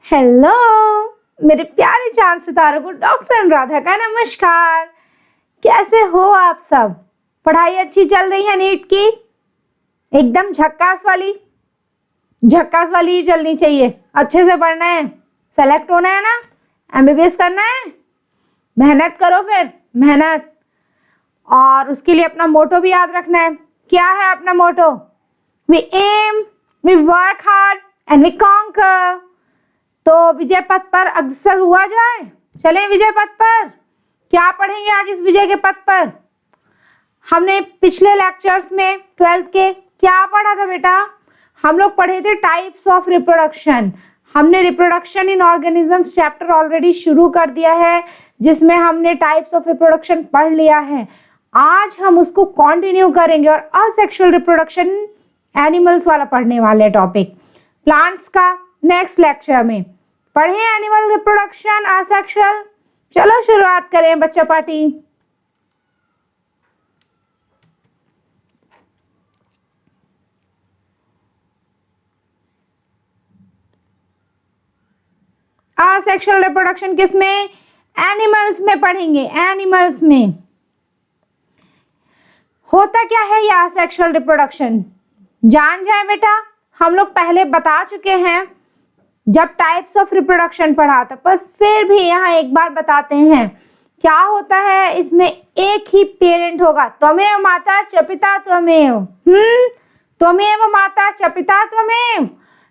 Hello मेरे प्यारे चांद सितारों को, डॉक्टर अनुराधा का नमस्कार। कैसे हो आप सब? पढ़ाई अच्छी चल रही है नीट की? एकदम झक्कास वाली ही चलनी चाहिए। अच्छे से पढ़ना है, सेलेक्ट होना है ना, एमबीबीएस करना है। मेहनत करो, फिर मेहनत। और उसके लिए अपना मोटो भी याद रखना है। क्या है अपना motto? We aim, we work hard and we conquer. तो विजय पथ पर अग्रसर हुआ जाए। चलें विजय पथ पर। क्या पढ़ेंगे आज इस विजय के पथ पर? हमने पिछले लेक्चर्स में 12th के क्या पढ़ा था बेटा? हम लोग पढ़े थे टाइप्स ऑफ रिप्रोडक्शन। हमने reproduction in organisms chapter already शुरू कर दिया है, जिसमें हमने टाइप्स ऑफ रिप्रोडक्शन पढ़ लिया है। आज हम उसको कंटिन्यू करेंगे और असेक्सुअल रिप्रोडक्शन एनिमल्स वाला पढ़ने वाले टॉपिक प्लांट्स का नेक्स्ट लेक्चर में पढ़े। Animal reproduction asexual. चलो शुरुआत करें बच्चा पार्टी। असेक्सुअल रिप्रोडक्शन किस में? एनिमल्स में पढ़ेंगे। एनिमल्स में होता क्या है ये असेक्सुअल रिप्रोडक्शन? जान जाए बेटा, हम लोग पहले बता चुके हैं जब टाइप्स ऑफ रिप्रोडक्शन पढ़ा था, पर फिर भी यहाँ एक बार बताते हैं। क्या होता है इसमें? एक ही पेरेंट होगा। त्वमेव माता च पिता त्वमेव। त्वमेव माता च पिता त्वमेव।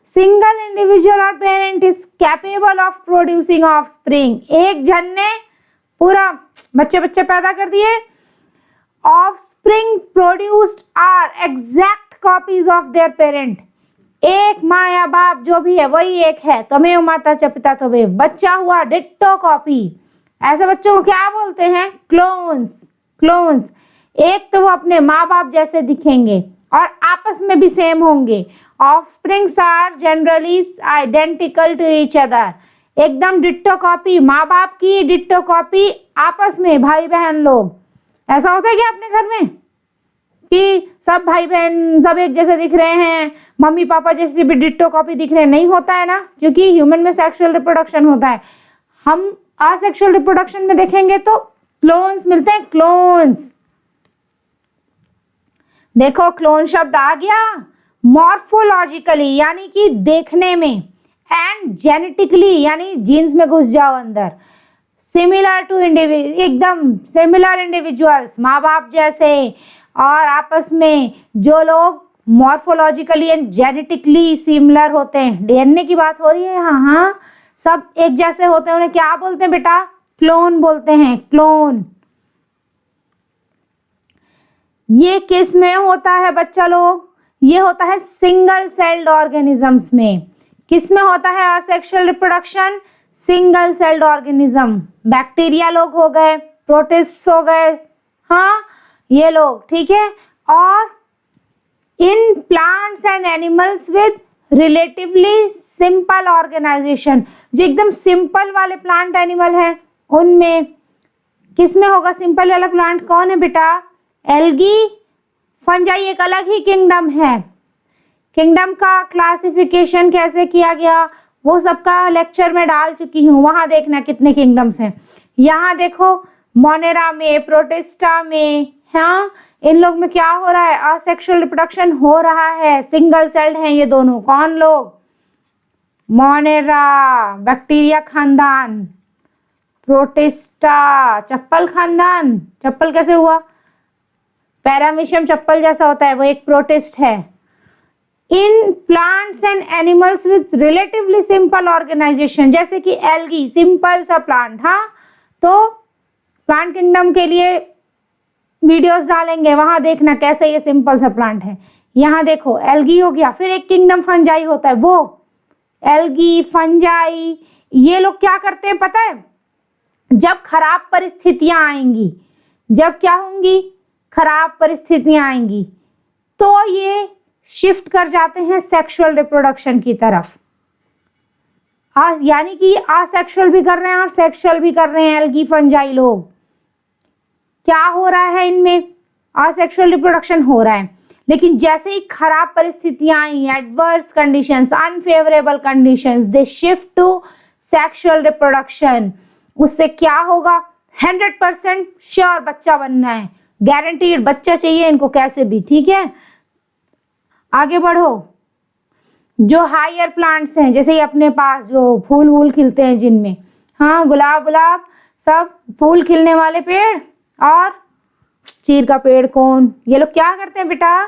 सिंगल इंडिविजुअल और parent is capable of producing offspring. एक जन ने पूरा बच्चे पैदा कर दिए। Offspring produced are exact copies of their parent. एक माँ या बाप जो भी है वही एक है। त्वमेव माता च पिता त्वमेव। बच्चा हुआ डिट्टो कॉपी। ऐसे बच्चों को क्या बोलते हैं? क्लोन्स। क्लोन्स। एक तो वो अपने माँ बाप जैसे दिखेंगे और आपस में भी सेम होंगे। Offsprings are generally identical to each other. एकदम डिट्टो कॉपी, माँ बाप की डिट्टो कॉपी आपस में, भाई बहन लोग। ऐसा होता है क्या अपने घर में कि सब भाई बहन सब एक जैसे दिख रहे हैं, मम्मी पापा जैसे भी डिट्टो कॉपी दिख रहे हैं? नहीं होता है ना, क्योंकि ह्यूमन में सेक्सुअल रिप्रोडक्शन होता है। हम असेक्सुअल रिप्रोडक्शन में देखेंगे तो क्लोन्स मिलते हैं। क्लोन्स। देखो क्लोन शब्द आ गया। मॉर्फोलॉजिकली यानी कि देखने में, एंड जेनेटिकली यानी जीन्स में घुस जाओ अंदर। सिमिलर टू इंडिविजुअल, एकदम सिमिलर इंडिविजुअल्स, माँ बाप जैसे, और आपस में जो लोग मॉर्फोलॉजिकली एंड जेनेटिकली सिमिलर होते हैं। डीएनए की बात हो रही है यहाँ। हाँ, सब एक जैसे होते हैं, उन्हें क्या बोलते हैं बेटा? क्लोन बोलते हैं। क्लोन। ये किस में होता है बच्चा लोग? ये होता है सिंगल सेल्ड ऑर्गेनिजम्स में। किस में होता है asexual reproduction? Single celled organism. Bacteria लोग हो गए, प्रोटिस्ट हो गए, हाँ ये लोग, ठीक है। और in plants and animals with relatively simple organisation, जो एकदम सिंपल वाले प्लांट एनिमल हैं उनमें किस में होगा सिंपल वाला प्लांट? कौन है बेटा? एल्गी, फंजाई एक अलग ही किंगडम है। किंगडम का क्लासिफिकेशन कैसे किया गया वो सबका लेक्चर में डाल चुकी हूँ, वहां देखना कितने किंगडम्स हैं। यहाँ देखो मोनेरा में, प्रोटिस्टा में, हाँ इन लोग में क्या हो रहा है? असेक्सुअल रिप्रोडक्शन हो रहा है। सिंगल सेल्ड हैं ये दोनों। कौन लोग? मोनेरा बैक्टीरिया खानदान, प्रोटिस्टा चप्पल खानदान। चप्पल कैसे हुआ? पैरामीशियम चप्पल जैसा होता है, वो एक प्रोटिस्ट है। In plants and animals with relatively simple organisation, जैसे कि एल्गी, सिंपल सा प्लांट। हाँ, तो प्लांट किंगडम के लिए वीडियोस डालेंगे, वहां देखना कैसे ये सिंपल सा प्लांट है। यहाँ देखो एल्गी हो गया। फिर एक किंगडम फंजाई होता है, वो एल्गी, फंजाई, ये लोग क्या करते हैं पता है? जब खराब परिस्थितियां आएंगी, जब क्या होंगी? खराब परिस्थितियां आएंगी, तो ये शिफ्ट कर जाते हैं सेक्सुअल रिप्रोडक्शन की तरफ। यानी कि असेक्सुअल भी कर रहे हैं और सेक्सुअल भी कर रहे हैं एल्गी, फंजाई लोग। क्या हो रहा है इनमें? असेक्सुअल रिप्रोडक्शन हो रहा है। लेकिन जैसे ही खराब परिस्थितियां आई, adverse conditions, unfavourable conditions, they shift to sexual reproduction. उससे क्या होगा? 100% श्योर बच्चा बनना है, गारंटीड बच्चा चाहिए इनको कैसे भी। ठीक है, आगे बढ़ो। जो हायर प्लांट्स हैं, जैसे ही अपने पास जो फूल वूल खिलते हैं जिनमें, हाँ गुलाब गुलाब सब फूल खिलने वाले पेड़, और चीर का पेड़ कौन, ये लोग क्या करते हैं बेटा,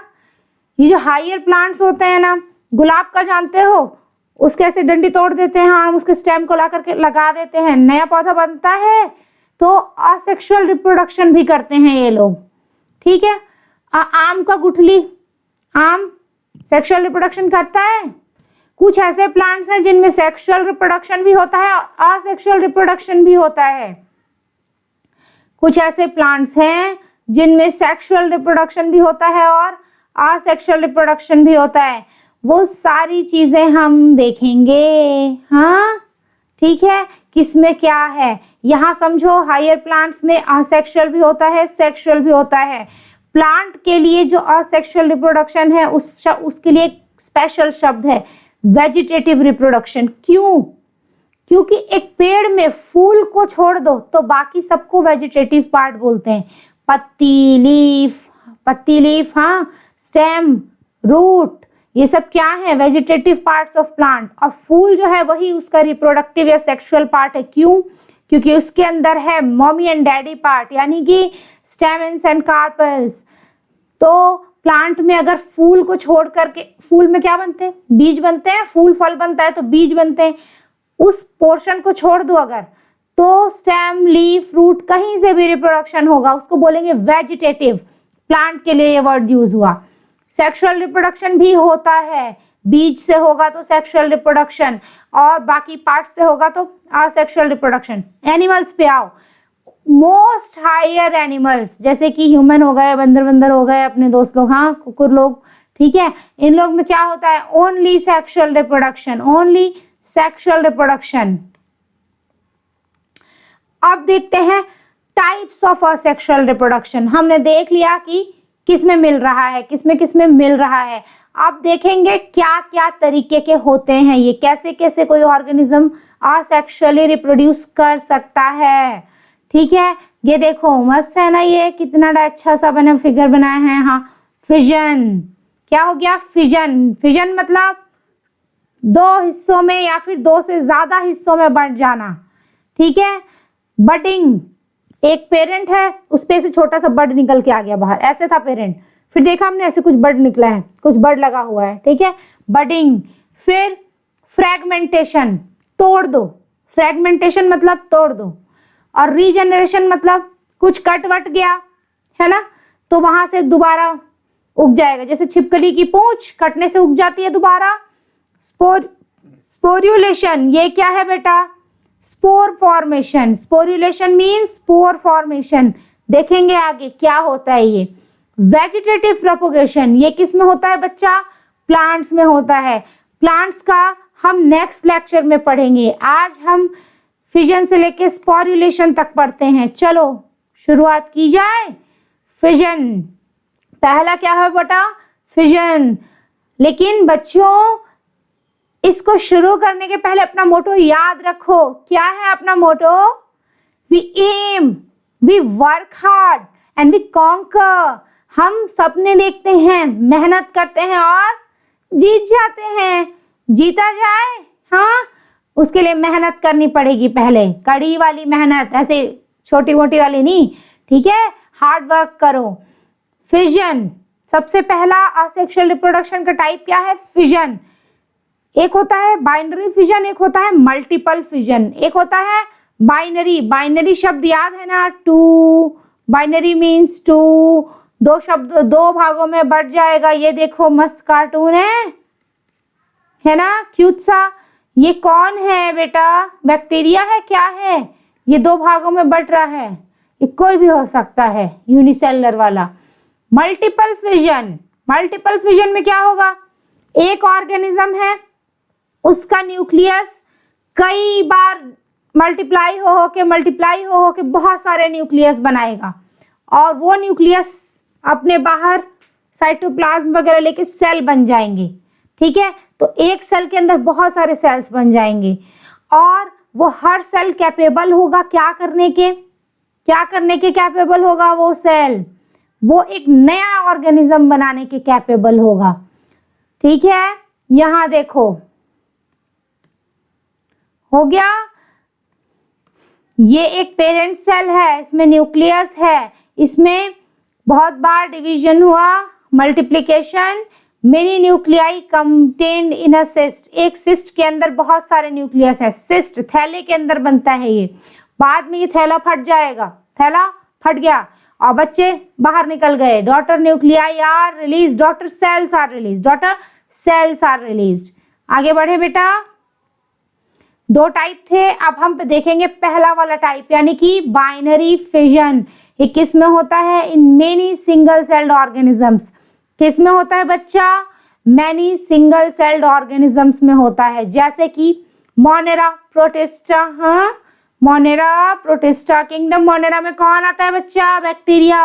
ये जो हायर प्लांट्स होते हैं ना, गुलाब का जानते हो, उसके ऐसे डंडी तोड़ देते हैं, हम उसके स्टेम को ला करके लगा देते हैं, नया पौधा बनता है। तो असेक्सुअल रिप्रोडक्शन भी करते हैं ये लोग। ठीक है, आम का गुठली, आम सेक्सुअल रिप्रोडक्शन करता है। कुछ ऐसे प्लांट्स हैं जिनमें सेक्सुअल रिप्रोडक्शन भी होता है और असेक्सुअल रिप्रोडक्शन भी होता है। कुछ ऐसे प्लांट्स हैं जिनमें सेक्सुअल रिप्रोडक्शन भी होता है और असेक्सुअल रिप्रोडक्शन भी होता है। वो सारी चीजें हम देखेंगे। हाँ ठीक है, किसमें क्या है यहाँ समझो। हायर प्लांट्स में असेक्सुअल भी होता है, सेक्सुअल भी होता है। प्लांट के लिए जो असेक्सुअल रिप्रोडक्शन है उसके लिए एक स्पेशल शब्द है वेजिटेटिव रिप्रोडक्शन। क्यों? क्योंकि एक पेड़ में फूल को छोड़ दो तो बाकी सबको वेजिटेटिव पार्ट बोलते हैं। पत्ती, लीफ, हाँ, स्टेम, रूट, ये सब क्या है? Vegetative parts of plant. और फूल जो है वही उसका रिप्रोडक्टिव या सेक्सुअल पार्ट है। क्यों? क्योंकि उसके अंदर है मॉमी एंड डैडी पार्ट, यानी कि स्टेमेंस एंड कार्पेल्स। तो प्लांट में अगर फूल को छोड़ करके, फूल में क्या बनते हैं? बीज बनते हैं। फूल फल बनता है तो बीज बनते हैं। उस पोर्शन को छोड़ दो अगर, तो स्टेम, लीफ, रूट कहीं से भी रिप्रोडक्शन होगा, उसको बोलेंगे वेजिटेटिव। प्लांट के लिए ये वर्ड यूज हुआ। सेक्सुअल रिप्रोडक्शन भी होता है, बीज से होगा तो सेक्सुअल रिप्रोडक्शन, और बाकी पार्ट से होगा तो असेक्सुअल रिप्रोडक्शन। एनिमल्स पे आओ। मोस्ट हायर एनिमल्स जैसे कि ह्यूमन हो गए, बंदर हो गए, अपने दोस्त लोग, हाँ कुकुर लोग, ठीक है, इन लोग में क्या होता है? Only sexual reproduction, only sexual reproduction. अब देखते हैं टाइप्स ऑफ असेक्सुअल रिप्रोडक्शन। हमने देख लिया कि किसमें मिल रहा है, किसमें मिल रहा है। अब देखेंगे क्या क्या तरीके के होते हैं, ये कैसे कैसे कोई ऑर्गेनिज्म असेक्सुअली रिप्रोड्यूस कर सकता है। ठीक है, ये देखो मस्त है ना, ये कितना अच्छा सा बना फिगर बनाया है। हाँ, फिजन। क्या हो गया? फिजन। फिजन मतलब दो हिस्सों में या फिर दो से ज्यादा हिस्सों में बंट जाना। ठीक है, बडिंग, एक पेरेंट है, उस पे से छोटा सा बड निकल के आ गया बाहर, ऐसे था पेरेंट, फिर देखा हमने ऐसे कुछ बड निकला है, कुछ बड लगा हुआ है। ठीक है, बडिंग। फिर फ्रेगमेंटेशन, तोड़ दो। फ्रेगमेंटेशन मतलब तोड़ दो। और रीजनरेशन मतलब कुछ कट वट गया है ना, तो वहां से दोबारा उग जाएगा। जैसे छिपकली की पूंछ कटने से उग जाती है दोबारा। स्पोर्युलेशन, ये क्या है बेटा? Spore formation. Sporulation means spore formation. देखेंगे आगे क्या होता है ये। वेजिटेटिव प्रोपोगेशन, ये किस में होता है बच्चा? प्लांट्स में होता है। प्लांट्स का हम नेक्स्ट लेक्चर में पढ़ेंगे। आज हम फिजन से लेके स्पोर्युलेशन तक पढ़ते हैं। चलो शुरुआत की जाए। फिजन, पहला क्या है बेटा? फिजन। लेकिन बच्चों इसको शुरू करने के पहले अपना मोटो याद रखो। क्या है अपना motto? We aim, we work hard and we conquer. हम सपने देखते हैं, मेहनत करते हैं और जीत जाते हैं। जीता जाए, हाँ, उसके लिए मेहनत करनी पड़ेगी पहले, कड़ी वाली मेहनत, ऐसे छोटी मोटी वाली नहीं। ठीक है, हार्ड वर्क करो। फिजन, सबसे पहला असेक्सुअल रिप्रोडक्शन का टाइप क्या है? फिजन। एक होता है बाइनरी फिजन, एक होता है मल्टीपल फिजन। एक होता है बाइनरी, बाइनरी शब्द याद है ना, टू, बाइनरी मीन्स टू, दो शब्द दो भागों में बढ़ जाएगा। ये देखो मस्त कार्टून है ना, क्यूट सा। ये कौन है बेटा? बैक्टीरिया है, क्या है? ये दो भागों में बढ़ रहा है, ये कोई भी हो सकता है, यूनिसेलुलर वाला। मल्टीपल फिजन, मल्टीपल फिजन में क्या होगा? एक ऑर्गेनिज्म है, उसका न्यूक्लियस कई बार मल्टीप्लाई हो के बहुत सारे न्यूक्लियस बनाएगा, और वो न्यूक्लियस अपने बाहर साइटोप्लाज्म वगैरह लेके सेल बन जाएंगे। ठीक है, तो एक सेल के अंदर बहुत सारे सेल्स बन जाएंगे और वो हर सेल कैपेबल होगा क्या करने के कैपेबल होगा वो सेल, वो एक नया ऑर्गेनिज्म बनाने के कैपेबल होगा। ठीक है, यहां देखो हो गया, ये एक पेरेंट सेल है, इसमें न्यूक्लियस है, इसमें बहुत बार डिवीजन हुआ, multiplication, many nuclei contained in a cyst, एक सिस्ट के अंदर बहुत सारे न्यूक्लियस है, सिस्ट थैले के अंदर बनता है ये, बाद में ये थैला फट जाएगा, थैला फट गया और बच्चे बाहर निकल गए, daughter nuclei are release, daughter cells are release, daughter cells are release. आगे बढ़े बेटा, दो टाइप थे, अब हम देखेंगे पहला वाला टाइप यानी कि बाइनरी फिजन। ये किस में होता है? In many single celled organisms. किस में होता है बच्चा? मैनी सिंगल सेल्ड ऑर्गेनिजम्स में होता है, जैसे कि मोनेरा प्रोटिस्टा। हाँ, मोनेरा प्रोटिस्टा, किंगडम मोनेरा में कौन आता है बच्चा? बैक्टीरिया,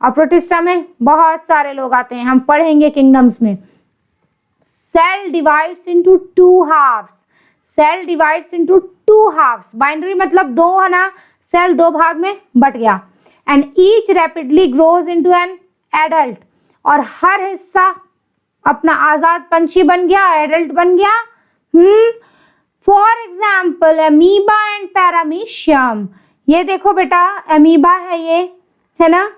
और प्रोटिस्टा में बहुत सारे लोग आते हैं, हम पढ़ेंगे किंगडम्स में। Cell divides into two halves, cell divides into two halves, binary मतलब दो है ना, सेल दो भाग में बट गया, and each rapidly grows into an adult, और हर हिस्सा अपना आजाद पंछी बन गया, एडल्ट बन गया। For example amoeba and paramecium, ये देखो बेटा अमीबा है ये, है ना,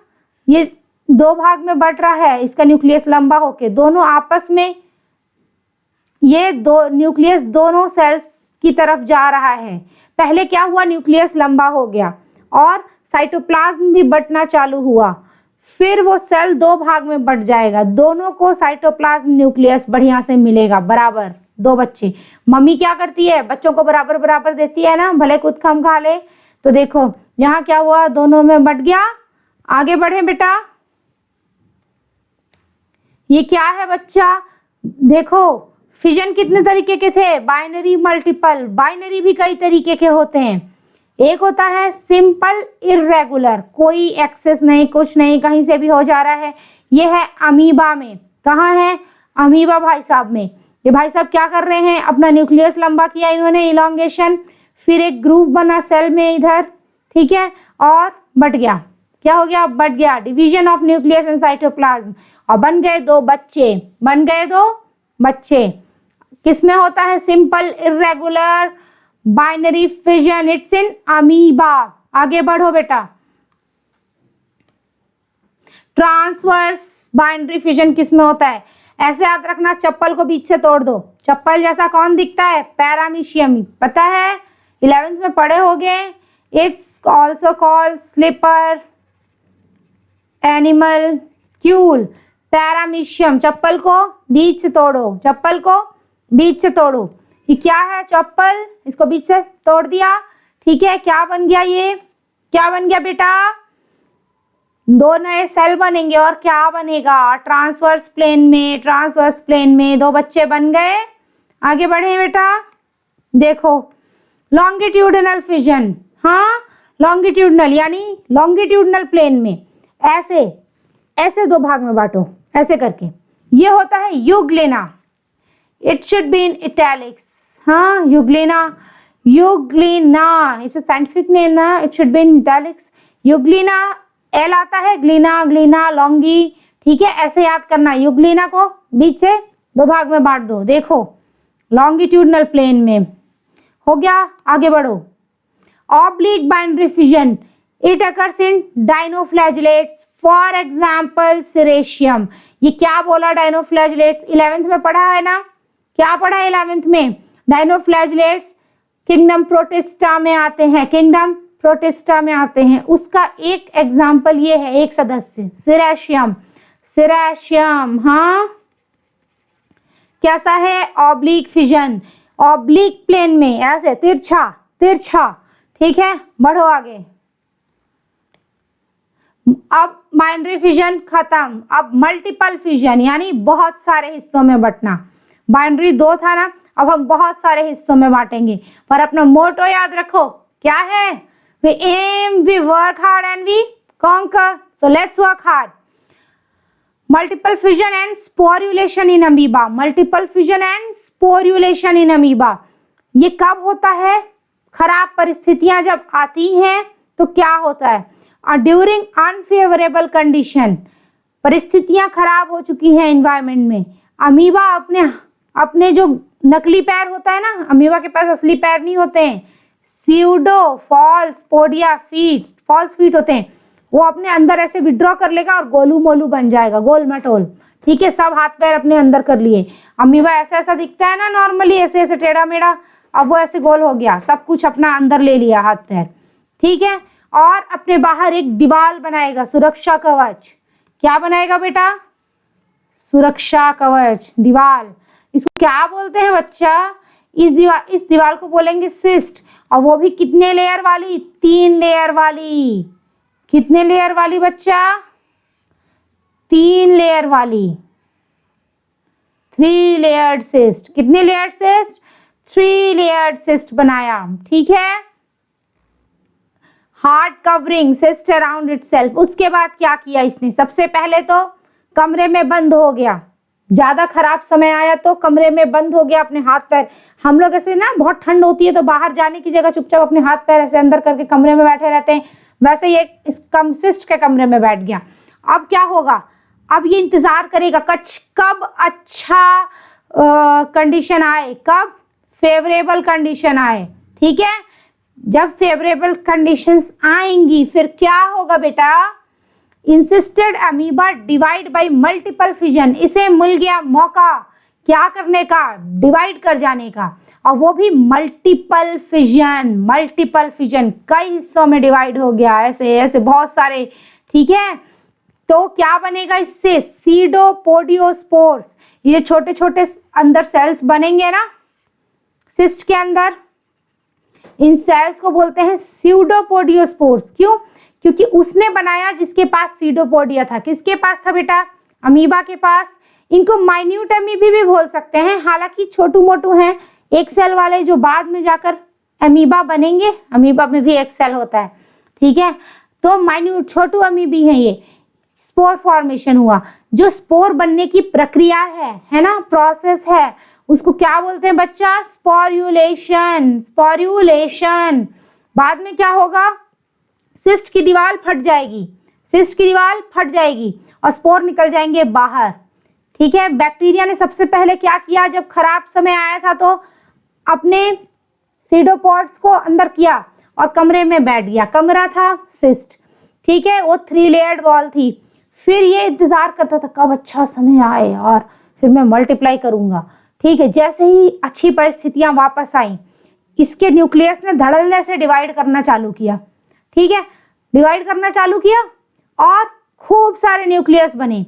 ये दो भाग में बट रहा है, इसका न्यूक्लियस लंबा होके, दोनों आपस में ये दो न्यूक्लियस दोनों सेल्स की तरफ जा रहा है। पहले क्या हुआ? न्यूक्लियस लंबा हो गया और साइटोप्लाज्म भी बटना चालू हुआ, फिर वो सेल दो भाग में बट जाएगा, दोनों को साइटोप्लाज्म न्यूक्लियस बढ़िया से मिलेगा बराबर। दो बच्चे, मम्मी क्या करती है? बच्चों को बराबर बराबर देती है ना, भले खुद कम खा ले। तो देखो यहाँ क्या हुआ, दोनों में बट गया। आगे बढ़े बेटा, ये क्या है बच्चा? देखो फिजन कितने तरीके के थे? Binary, multiple. बाइनरी भी कई तरीके के होते हैं, एक होता है सिंपल इर्रेगुलर, कोई एक्सेस नहीं, कुछ नहीं, कहीं से भी हो जा रहा है, ये है अमीबा में। कहाँ है? अमीबा भाई साहब में। ये भाई साहब क्या कर रहे हैं? अपना न्यूक्लियस लंबा किया इन्होंने, इलॉन्गेशन, फिर एक ग्रूव बना सेल में इधर, ठीक है, और बट गया। क्या हो गया? बट गया, division of nucleus in cytoplasm, और बन गए दो बच्चे, बन गए दो बच्चे। किसमें होता है? Simple irregular binary fission, it's in amoeba. आगे बढ़ो बेटा, ट्रांसवर्स बाइनरी फिजन किसमें होता है? ऐसे याद रखना, चप्पल को बीच से तोड़ दो, चप्पल जैसा कौन दिखता है? पैरामीशियम, पता है 11th में पढ़े होगे। It's also called slipper, animalcule, paramecium. चप्पल को बीच से तोड़ो, चप्पल को बीच से तोड़ो। ये क्या है? चप्पल, इसको बीच से तोड़ दिया, ठीक है, क्या बन गया? ये क्या बन गया बेटा? दो नए सेल बनेंगे, और क्या बनेगा? ट्रांसवर्स प्लेन में, ट्रांसवर्स प्लेन में दो बच्चे बन गए। आगे बढ़े बेटा, देखो लॉन्गिट्यूडनल फिजन। हाँ, लॉन्गिट्यूडनल यानी लॉन्गिट्यूडनल प्लेन में, ऐसे ऐसे दो भाग में बांटो, ऐसे करके, ये होता है euglena. It should be in italics. हाँ, euglena, euglena, it's a scientific name ना, it should be in italics. Euglena, L आता है, ग्लिना, ग्लिना, लॉन्गी, ठीक है, ऐसे याद करना। यूग्लिना को बीच से दो भाग में बांट दो, देखो लॉन्गिट्यूडनल प्लेन में हो गया। आगे बढ़ो, oblique binary fission, it occurs in dinoflagellates, for example ceratium. ये क्या बोला? डाइनोफ्लैजिलेट्स, 11th में पढ़ा है ना, क्या पढ़ा है 11th में? डाइनोफ्लैजिलेट्स किंगडम प्रोटिस्टा में आते हैं, किंगडम प्रोटिस्टा में आते हैं। उसका एक एग्जाम्पल ये है, एक सदस्य सिरेशियम, सिरेशियम। हाँ, कैसा है? ऑब्लिक फिजन, ऑब्लिक प्लेन में, ऐसे तिरछा तिरछा, ठीक है, बढ़ो आगे। अब बाइनरी फिजन खत्म, अब मल्टीपल फिजन यानी बहुत सारे हिस्सों में बंटना। बाइनरी दो था ना, अब हम बहुत सारे हिस्सों में बांटेंगे, पर अपना मोटो याद रखो, क्या है? We aim, we work hard and we conquer, so let's work hard. Multiple fission and sporulation in amoeba, multiple fission and sporulation in amoeba, ये कब होता है? खराब परिस्थितियां जब आती हैं तो क्या होता है? ड्यूरिंग अनफेवरेबल कंडीशन, परिस्थितियां खराब हो चुकी हैं एनवायरनमेंट में, अमीबा अपने जो नकली पैर होता है ना, अमीबा के पास असली पैर नहीं होते हैं, pseudo false podia feet, false feet होते हैं, वो अपने अंदर ऐसे विड्रॉ कर लेगा और गोलू मोलू बन जाएगा, गोल मटोल। ठीक है, सब हाथ पैर अपने अंदर कर लिए। अमीबा ऐसा ऐसा दिखता है ना नॉर्मली, ऐसे ऐसे टेढ़ा मेढ़ा, अब वो ऐसे गोल हो गया, सब कुछ अपना अंदर ले लिया हाथ पैर। ठीक है, और अपने बाहर एक दीवार बनाएगा, सुरक्षा कवच। क्या बनाएगा बेटा? सुरक्षा कवच, दीवार। इसको क्या बोलते हैं बच्चा? इस दीवार को बोलेंगे सिस्ट, और वो भी कितने लेयर वाली? 3 लेयर वाली। कितने लेयर वाली बच्चा? 3 लेयर वाली, 3 लेयर्ड सिस्ट। कितने लेयर्ड सिस्ट? 3 लेयर्ड सिस्ट बनाया। ठीक है, hard covering cyst around itself. उसके बाद क्या किया इसने? सबसे पहले तो कमरे में बंद हो गया, ज्यादा खराब समय आया तो कमरे में बंद हो गया, अपने हाथ पैर, हम लोग ऐसे ना बहुत ठंड होती है तो बाहर जाने की जगह चुपचाप अपने हाथ पैर ऐसे अंदर करके कमरे में बैठे रहते हैं, वैसे ये इस सिस्ट के कमरे में बैठ गया। अब क्या होगा? अब ये इंतजार करेगा कब अच्छा कंडीशन आए, कब फेवरेबल कंडीशन आए। ठीक है, जब फेवरेबल कंडीशंस आएंगी फिर क्या होगा बेटा? Insisted amoeba divide by multiple fission, इसे मिल गया मौका क्या करने का? डिवाइड कर जाने का, और वो भी मल्टीपल फिजन। मल्टीपल फिजन, कई हिस्सों में डिवाइड हो गया, ऐसे ऐसे बहुत सारे। ठीक है, तो क्या बनेगा इससे? सीडोपोडियोस्पोर्स, ये छोटे छोटे अंदर सेल्स बनेंगे ना सिस्ट के अंदर, इन सेल्स को बोलते हैं सीडोपोडियोस्पोर्स। क्यों? क्योंकि उसने बनाया जिसके पास सीडोपोडिया था। किसके पास था बेटा? अमीबा के पास। इनको माइन्यूट अमीबी भी बोल सकते हैं, हालांकि छोटू मोटू हैं, एक सेल वाले जो बाद में जाकर अमीबा बनेंगे, अमीबा में भी एक सेल होता है। ठीक है, तो माइन्यूट छोटू अमीबी है ये। स्पोर फॉर्मेशन हुआ, जो स्पोर बनने की प्रक्रिया है ना, प्रोसेस है, उसको क्या बोलते हैं बच्चा? स्पोर्युलेशन। स्पोर्युलेशन। बाद में क्या होगा? सिस्ट की दीवार फट जाएगी, सिस्ट की दीवार फट जाएगी और स्पोर निकल जाएंगे बाहर। ठीक है, बैक्टीरिया ने सबसे पहले क्या किया? जब खराब समय आया था तो अपने सीडोपोड्स को अंदर किया और कमरे में बैठ गया। कमरा था सिस्ट। ठीक है, वो 3 लेयर्ड वॉल थी। फिर ये इंतजार करता था कब अच्छा समय आए और फिर मैं मल्टीप्लाई करूंगा। ठीक है, जैसे ही अच्छी परिस्थितियां वापस आई, इसके न्यूक्लियस ने धड़ल्ले से डिवाइड करना चालू किया। ठीक है, डिवाइड करना चालू किया और खूब सारे न्यूक्लियस बने।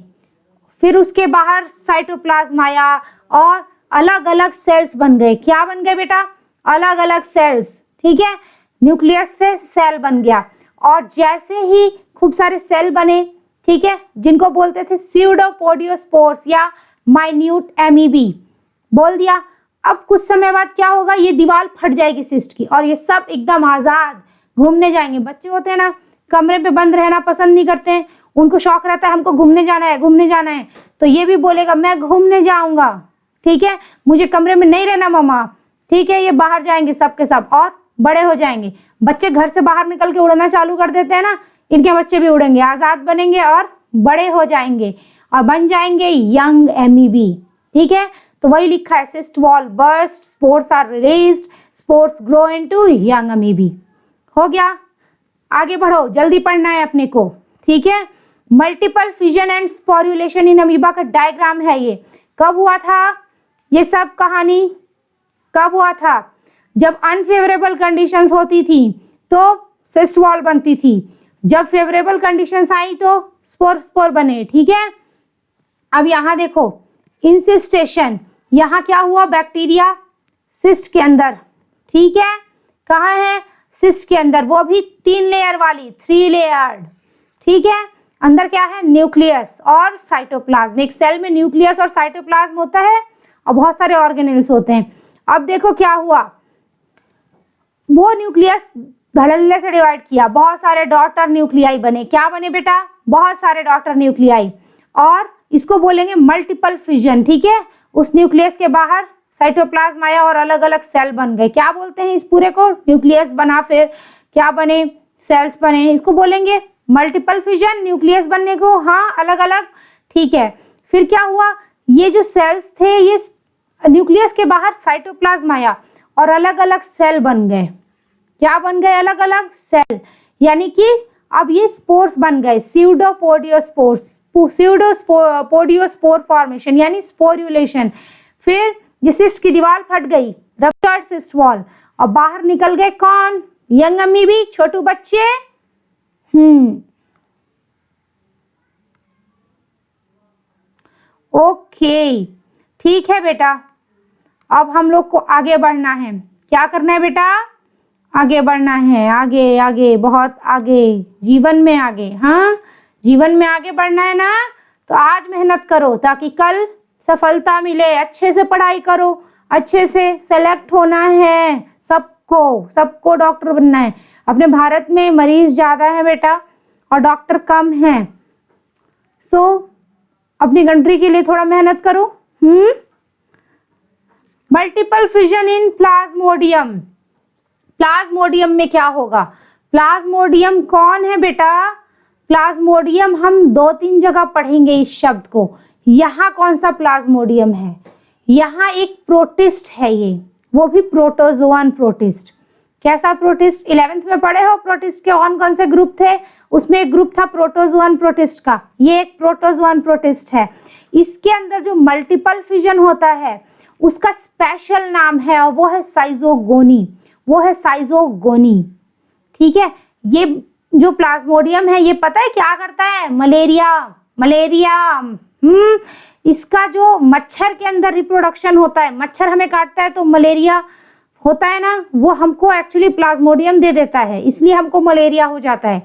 फिर उसके बाहर साइटोप्लाज्म आया और अलग अलग सेल्स बन गए। क्या बन गए बेटा? अलग अलग सेल्स। ठीक है, न्यूक्लियस से सेल बन गया, और जैसे ही खूब सारे सेल बने, ठीक है, जिनको बोलते थे सीडोपोडियोस्पोर्स या माइन्यूट एमीबी, बोल दिया। अब कुछ समय बाद क्या होगा? ये दीवार फट जाएगी सिस्ट की और ये सब एकदम आजाद घूमने जाएंगे। बच्चे होते हैं ना, कमरे पे बंद रहना पसंद नहीं करते हैं, उनको शौक रहता है हमको घूमने जाना है, घूमने जाना है, तो ये भी बोलेगा मैं घूमने जाऊंगा। ठीक है, मुझे कमरे में नहीं रहना मम्मा। ठीक है, ये बाहर जाएंगे सब के सब और बड़े हो जाएंगे। बच्चे घर से बाहर निकल के उड़ना चालू कर देते हैं ना, इनके बच्चे भी उड़ेंगे, आजाद बनेंगे और बड़े हो जाएंगे और बन जाएंगे यंग एमीबी। ठीक है, तो वही लिखा है, cyst wall burst, spores are released, spores grow into young amoebae. हो गया, आगे बढ़ो, जल्दी पढ़ना है अपने को। ठीक है, multiple fission and sporulation in amoeba का डायग्राम है ये। कब हुआ था ये सब कहानी? कब हुआ था? जब अनफेवरेबल कंडीशंस होती थी तो सिस्ट वॉल बनती थी, जब फेवरेबल कंडीशंस आई तो स्पोर बने। ठीक है, अब यहां देखो, इंसिस्टेशन, यहां क्या हुआ? बैक्टीरिया सिस्ट के अंदर। ठीक है, कहाँ है? सिस्ट के अंदर, वो भी 3 लेयर वाली, 3 लेयर्ड। ठीक है, अंदर क्या है? न्यूक्लियस और साइटोप्लाज्म। एक सेल में न्यूक्लियस और साइटोप्लाज्म होता है और बहुत सारे ऑर्गेनेल्स होते हैं। अब देखो क्या हुआ, वो न्यूक्लियस धड़ल्ले से डिवाइड किया, बहुत सारे डॉटर न्यूक्लियाई बने। क्या बने बेटा? बहुत सारे डॉटर न्यूक्लियाई, और इसको बोलेंगे मल्टीपल फिजन। ठीक है, उस न्यूक्लियस के बाहर साइटोप्लाज्म आया और अलग अलग सेल बन गए। क्या बोलते हैं इस पूरे को? न्यूक्लियस बना, फिर क्या बने? सेल्स बने। इसको बोलेंगे मल्टीपल फिजन। न्यूक्लियस बनने को, हाँ, अलग अलग। ठीक है, फिर क्या हुआ? ये जो सेल्स थे, ये न्यूक्लियस के बाहर साइटोप्लाज्म आया और अलग अलग सेल बन गए। क्या बन गए? अलग अलग सेल। यानी कि अब ये स्पोर्स बन गए, स्यूडोपोडियोस्पोर्स, स्यूडोपोडियोस्पोर फॉर्मेशन यानी स्पोर्युलेशन। फिर ये सिस्ट की दीवार फट गई, रप्चर्ड सिस्ट वॉल, और बाहर निकल गए कौन? यंग अमीबी, छोटू बच्चे। ओके, ठीक है बेटा, अब हम लोग को आगे बढ़ना है। क्या करना है बेटा? आगे बढ़ना है, आगे आगे, बहुत आगे, जीवन में आगे। हाँ, जीवन में आगे बढ़ना है ना, तो आज मेहनत करो ताकि कल सफलता मिले। अच्छे से पढ़ाई करो, अच्छे से सेलेक्ट होना है सबको डॉक्टर बनना है। अपने भारत में मरीज ज्यादा है बेटा और डॉक्टर कम है, सो अपनी कंट्री के लिए थोड़ा मेहनत करो। मल्टीपल फिजन इन प्लाज्मोडियम। प्लाज्मोडियम में क्या होगा? प्लाज्मोडियम कौन है बेटा? प्लाज्मोडियम हम 2-3 जगह पढ़ेंगे इस शब्द को। यहाँ कौन सा प्लाज्मोडियम है? यहाँ एक प्रोटिस्ट है, ये वो भी प्रोटोजोआन प्रोटिस्ट। कैसा प्रोटिस्ट? 11th में पढ़े हो प्रोटिस्ट के कौन से ग्रुप थे? उसमें एक ग्रुप था प्रोटोजोआन प्रोटिस्ट का। ये एक प्रोटोजोआन प्रोटिस्ट है। इसके अंदर जो मल्टीपल फिजन होता है उसका स्पेशल नाम है और वो है साइजोगोनी। ठीक है, ये जो प्लाज्मोडियम है ये पता है क्या करता है? मलेरिया। इसका जो मच्छर के अंदर रिप्रोडक्शन होता है, मच्छर हमें काटता है तो मलेरिया होता है ना, वो हमको एक्चुअली प्लाज्मोडियम दे देता है, इसलिए हमको मलेरिया हो जाता है।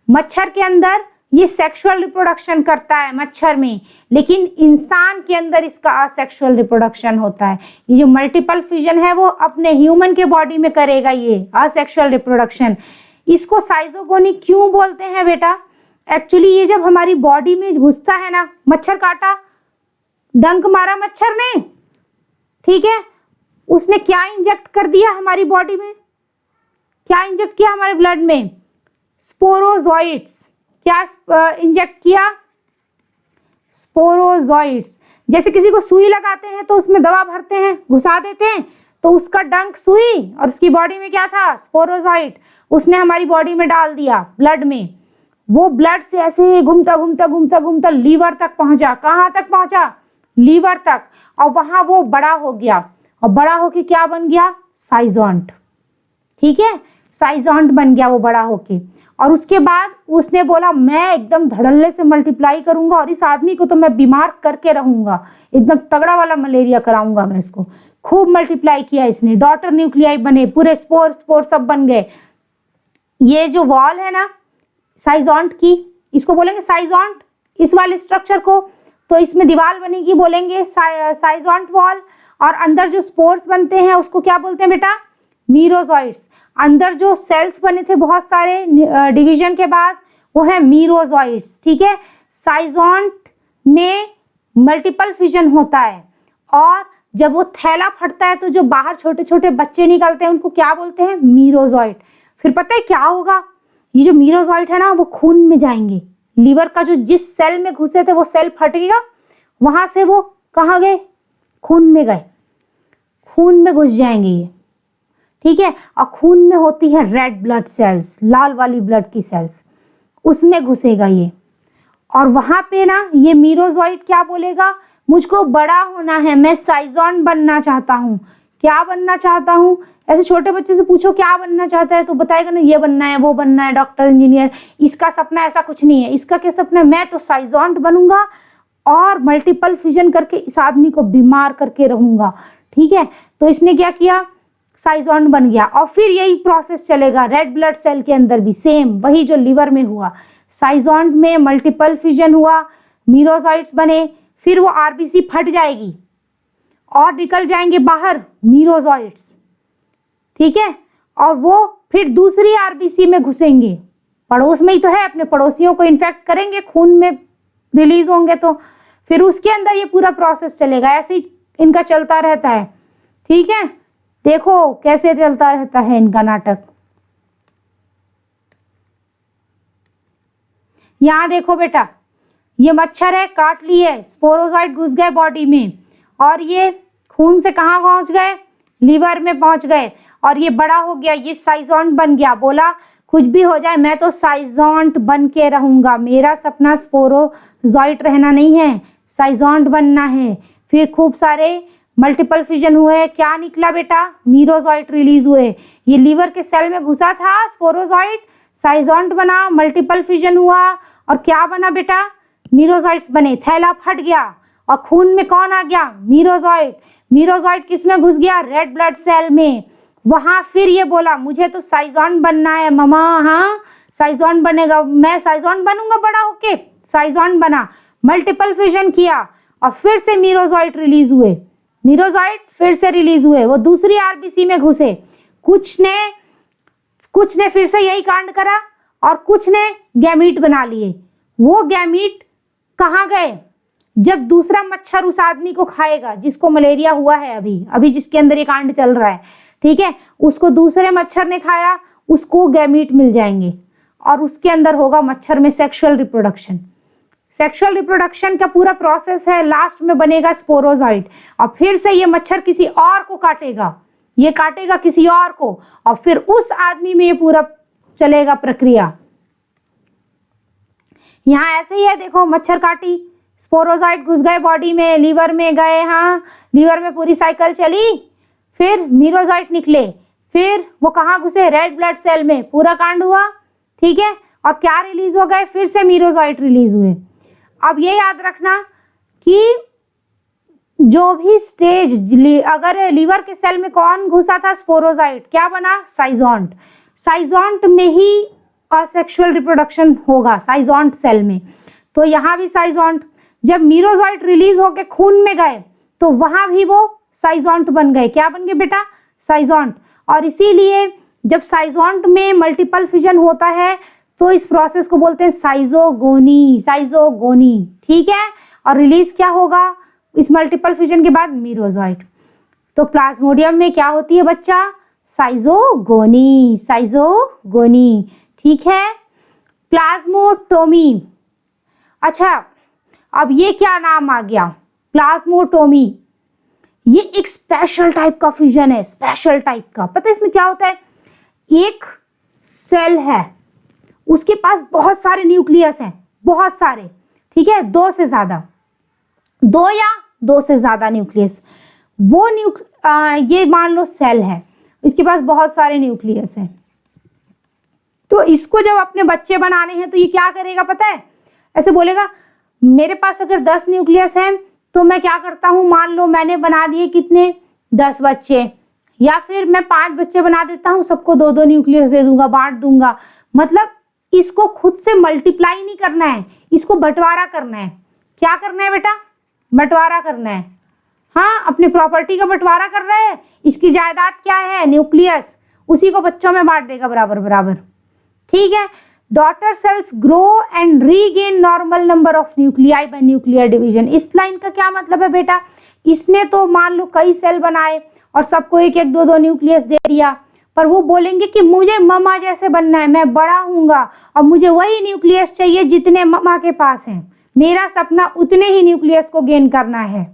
मच्छर के अंदर ये सेक्सुअल रिप्रोडक्शन करता है मच्छर में, लेकिन इंसान के अंदर इसका असेक्सुअल रिप्रोडक्शन होता है। ये जो मल्टीपल फिजन है वो अपने ह्यूमन के बॉडी में करेगा ये असेक्सुअल रिप्रोडक्शन। इसको साइजोगोनी क्यों बोलते हैं बेटा? एक्चुअली ये जब हमारी बॉडी में घुसता है ना, मच्छर काटा, डंक मारा मच्छर ने, ठीक है, उसने क्या इंजेक्ट कर दिया हमारी बॉडी में? क्या इंजेक्ट किया हमारे ब्लड में? स्पोरोजोइट्स। क्या इंजेक्ट किया? स्पोरोजोइट्स। जैसे किसी को सुई लगाते हैं तो उसमें दवा भरते हैं, घुसा देते हैं, तो उसका डंक सुई और उसकी बॉडी में क्या था? स्पोरोजोइट। उसने हमारी बॉडी में डाल दिया, ब्लड में। वो ब्लड से ऐसे घूमता लीवर तक पहुंचा। कहाँ तक पहुंचा? लीवर तक। और वहां वो बड़ा हो गया, और बड़ा होके क्या बन गया? साइजोंट। ठीक है, साइजोंट बन गया वो बड़ा होके। और उसके बाद उसने बोला मैं एकदम धड़ल्ले से मल्टीप्लाई करूंगा और इस आदमी को तो मैं बीमार करके रहूंगा, एकदम तगड़ा वाला मलेरिया कराऊंगा मैं इसको। खूब मल्टीप्लाई किया इसने, डॉटर न्यूक्लियाई बने, पूरे स्पोर सब बन गए। ये जो वॉल है ना साइजोंट की, इसको बोलेंगे साइजोंट, इस वाले स्ट्रक्चर को। तो इसमें दीवार बनेगी, बोलेंगे साइजोंट वॉल। और अंदर जो स्पोर्स बनते हैं उसको क्या बोलते हैं बेटा? मीरोजॉइट्स। अंदर जो सेल्स बने थे बहुत सारे डिवीजन के बाद, वो है मीरोजॉइट्स। ठीक है, साइजोंट में मल्टीपल फिजन होता है, और जब वो थैला फटता है तो जो बाहर छोटे छोटे बच्चे निकलते हैं उनको क्या बोलते हैं? मीरोजॉइट। फिर पता है क्या होगा? ये जो मीरोजॉइट है ना वो खून में जाएंगे। लीवर का जो जिस सेल में घुसे थे वो सेल फटेगा, वहां से वो कहाँ गए? खून में गए, खून में घुस जाएंगे ये। ठीक है, और खून में होती है रेड ब्लड सेल्स, लाल वाली ब्लड की सेल्स, उसमें घुसेगा ये। और वहां पे ना ये मीरोजॉइट क्या बोलेगा? मुझको बड़ा होना है, मैं साइजोन बनना चाहता हूँ। क्या बनना चाहता हूँ? ऐसे छोटे बच्चे से पूछो क्या बनना चाहता है तो बताएगा ना ये बनना है, वो बनना है, डॉक्टर, इंजीनियर। इसका सपना ऐसा कुछ नहीं है। इसका क्या सपना है? मैं तो साइजोंट बनूंगा और मल्टीपल फिजन करके इस आदमी को बीमार करके रहूंगा। ठीक है, तो इसने क्या किया? साइजोंट बन गया। और फिर यही प्रोसेस चलेगा रेड ब्लड सेल के अंदर भी, सेम वही जो लिवर में हुआ। साइजोंट में मल्टीपल फिजन हुआ, मीरोजॉइट्स बने, फिर वो आरबीसी फट जाएगी और निकल जाएंगे बाहर मीरोजॉइट्स। ठीक है, और वो फिर दूसरी आरबीसी में घुसेंगे, पड़ोस में ही तो है, अपने पड़ोसियों को इन्फेक्ट करेंगे, खून में रिलीज होंगे तो फिर उसके अंदर ये पूरा प्रोसेस चलेगा। ऐसे ही इनका चलता रहता है। ठीक है, देखो कैसे चलता रहता है इनका नाटक। यहाँ देखो बेटा, ये मच्छर है, काट लिए, स्पोरोजोइट घुस गए बॉडी में और ये खून से कहाँ पहुंच गए, लीवर में पहुंच गए और ये बड़ा हो गया, ये साइजोंट बन गया। बोला कुछ भी हो जाए मैं तो साइजोंट बन के रहूंगा, मेरा सपना स्पोरोजोइट रहना नहीं है, साइजोंट बनना है। फिर खूब सारे मल्टीपल फिजन हुए, क्या निकला बेटा, मीरोजोइट रिलीज हुए। ये लीवर के सेल में घुसा था स्पोरोजोइट, साइजोंट बना, मल्टीपल फिजन हुआ और क्या बना बेटा, मीरोजोइट्स बने। थैला फट गया और खून में कौन आ गया, मीरोजोइट। मीरोजोइट किस में घुस गया, रेड ब्लड सेल में। वहां फिर ये बोला मुझे तो साइजोंट बनना है ममा, हाँ साइजोंट बनेगा, मैं साइजोंट बनूंगा बड़ा होके। साइजोंट बना, मल्टीपल फिजन किया और फिर से मीरोजोइट रिलीज हुए। मीरोजोइट फिर से रिलीज हुए, वो दूसरी आरबीसी में घुसे। कुछ ने फिर से यही कांड करा और कुछ ने गैमीट बना लिए। वो गैमीट कहाँ गए, जब दूसरा मच्छर उस आदमी को खाएगा जिसको मलेरिया हुआ है, अभी जिसके अंदर ये कांड चल रहा है, ठीक है, उसको दूसरे मच्छर ने खाया, उसको गैमीट मिल जाएंगे और उसके अंदर होगा मच्छर में सेक्सुअल रिप्रोडक्शन। सेक्सुअल रिप्रोडक्शन का पूरा प्रोसेस है, लास्ट में बनेगा स्पोरोजोइट और फिर से ये मच्छर किसी और को काटेगा, ये काटेगा किसी और को और फिर उस आदमी में ये पूरा चलेगा प्रक्रिया। यहाँ ऐसे ही है, देखो मच्छर काटी, स्पोरोजोइट घुस गए बॉडी में, लीवर में गए, हाँ लीवर में पूरी साइकिल चली, फिर मीरोजोइट निकले, फिर वो कहाँ घुसे, रेड ब्लड सेल में, पूरा कांड हुआ। ठीक है, और क्या रिलीज हो गए, फिर से मीरोजोइट रिलीज हुए। अब ये याद रखना कि जो भी स्टेज, अगर लीवर के सेल में कौन घुसा था, स्पोरोजोइट, क्या बना, साइजोंट। साइजोंट में ही असेक्सुअल रिप्रोडक्शन होगा, साइजोंट सेल में। तो यहाँ भी साइजोंट, जब मीरोजोइट रिलीज होके खून में गए तो वहां भी वो साइजोंट बन गए। क्या बन गए बेटा, साइजोंट। और इसीलिए जब साइजोंट में मल्टीपल फिजन होता है तो इस प्रोसेस को बोलते हैं साइजोगोनी, साइजोगोनी। ठीक है, और रिलीज क्या होगा इस मल्टीपल फिजन के बाद, मीरोजोइट। तो प्लाज्मोडियम में क्या होती है बच्चा, साइजोगोनी, साइजोगोनी। ठीक है, प्लाज्मोटोमी। अच्छा, अब ये क्या नाम आ गया, प्लाज्मोटोमी। ये एक स्पेशल टाइप का फिजन है, स्पेशल टाइप का। पता है इसमें क्या होता है, एक सेल है, उसके पास बहुत सारे न्यूक्लियस हैं, बहुत सारे, ठीक है, दो से ज्यादा, दो या दो से ज्यादा न्यूक्लियस। वो ये मान लो सेल है, इसके पास बहुत सारे न्यूक्लियस हैं। तो इसको जब अपने बच्चे बनाने हैं तो ये क्या करेगा पता है, ऐसे बोलेगा मेरे पास अगर 10 न्यूक्लियस हैं तो मैं क्या करता हूं, मान लो मैंने बना दिए कितने, 10 बच्चे, या फिर मैं 5 बच्चे बना देता हूं, सबको 2-2 न्यूक्लियस दे दूंगा, बांट दूंगा। मतलब इसको खुद से मल्टीप्लाई नहीं करना है, इसको बंटवारा करना है। क्या करना है बेटा, बंटवारा करना है। हाँ, अपनी प्रॉपर्टी का बंटवारा कर रहे हैं, इसकी जायदाद क्या है, न्यूक्लियस, उसी को बच्चों में बांट देगा बराबर बराबर। ठीक है, daughter cells grow and regain normal number of nuclei bye nuclear division. इस लाइन का क्या मतलब है बेटा, इसने तो मान लो कई सेल बनाए और सबको 1-1, 2-2 न्यूक्लियस दे दिया, पर वो बोलेंगे कि मुझे मम्मा जैसे बनना है, मैं बड़ा हूंगा और मुझे वही न्यूक्लियस चाहिए जितने मम्मा के पास हैं, मेरा सपना उतने ही न्यूक्लियस को गेन करना है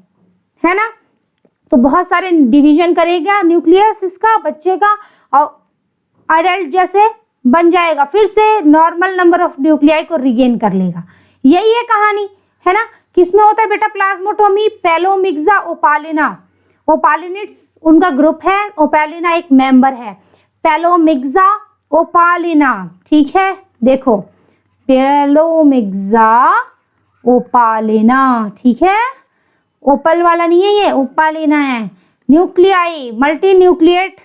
ना। तो बहुत सारे डिवीजन करेगा न्यूक्लियस इसका, बच्चे का, और अडल्ट जैसे बन जाएगा, फिर से नॉर्मल नंबर ऑफ न्यूक्लियाई को रिगेन कर लेगा। यही है कहानी, है ना। किसमें होता है बेटा प्लाज्मोटोमी, पैलोमिक्सा ओपालिना। ओपालिनिट्स उनका ग्रुप है, ओपालिना एक मेंबर है, पैलोमिक्सा ओपालिना। ठीक है, देखो पैलोमिक्सा ओपालिना, ठीक है, ओपल वाला नहीं है ये, ओपालिना है। Nuclei, multi nucleate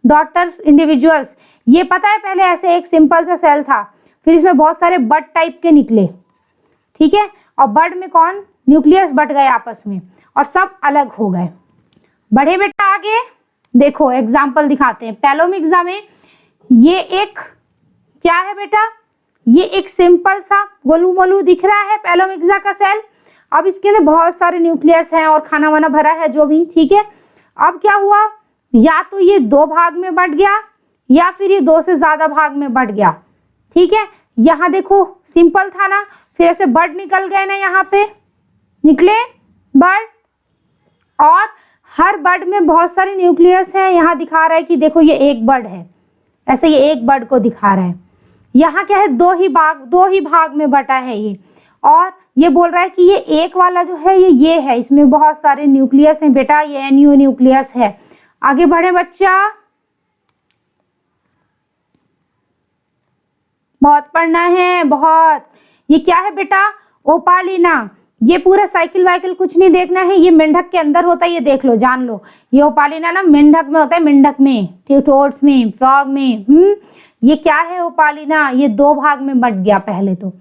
daughter individuals. ये पता है पहले ऐसे एक सिंपल सा सेल था, फिर इसमें बहुत सारे बड टाइप के निकले, ठीक है, और बड में कौन, न्यूक्लियस बट गए आपस में और सब अलग हो गए। बढ़े बेटा आगे, देखो एग्जाम्पल दिखाते हैं। पैलोमिक्सा में ये एक क्या है बेटा, ये एक सिंपल सा गोलू मोलू दिख रहा है पैलोमिक्सा का सेल, अब इसके अंदर बहुत सारे न्यूक्लियस हैं और खाना वाना भरा है जो भी, ठीक है। अब क्या हुआ, या तो ये 2 भाग में बंट गया या फिर ये 2 से ज्यादा भाग में बंट गया, ठीक है। यहाँ देखो सिंपल था ना, फिर ऐसे बर्ड निकल गए ना, यहाँ पे निकले बर्ड, और हर बर्ड में बहुत सारे न्यूक्लियस हैं। यहाँ दिखा रहा है कि देखो ये एक बर्ड है, ऐसे ये एक बर्ड को दिखा रहा है। यहाँ क्या है, 2 ही भाग में बटा है ये, और ये बोल रहा है कि ये एक वाला जो है ये है, इसमें बहुत सारे न्यूक्लियस हैं बेटा, ये NU न्यूक्लियस है। आगे बढ़े बच्चा, बहुत पढ़ना है बहुत। ये क्या है बेटा, ओपालिना। ये पूरा साइकिल वाइकिल कुछ नहीं देखना है, ये मेंढक के अंदर होता है, ये देख लो जान लो। ये ओपालिना ना मेंढक में होता है, मेंढक में, टोड्स में, फ्रॉग में। ये क्या है ओपालिना, ये 2 भाग में बट गया, पहले तो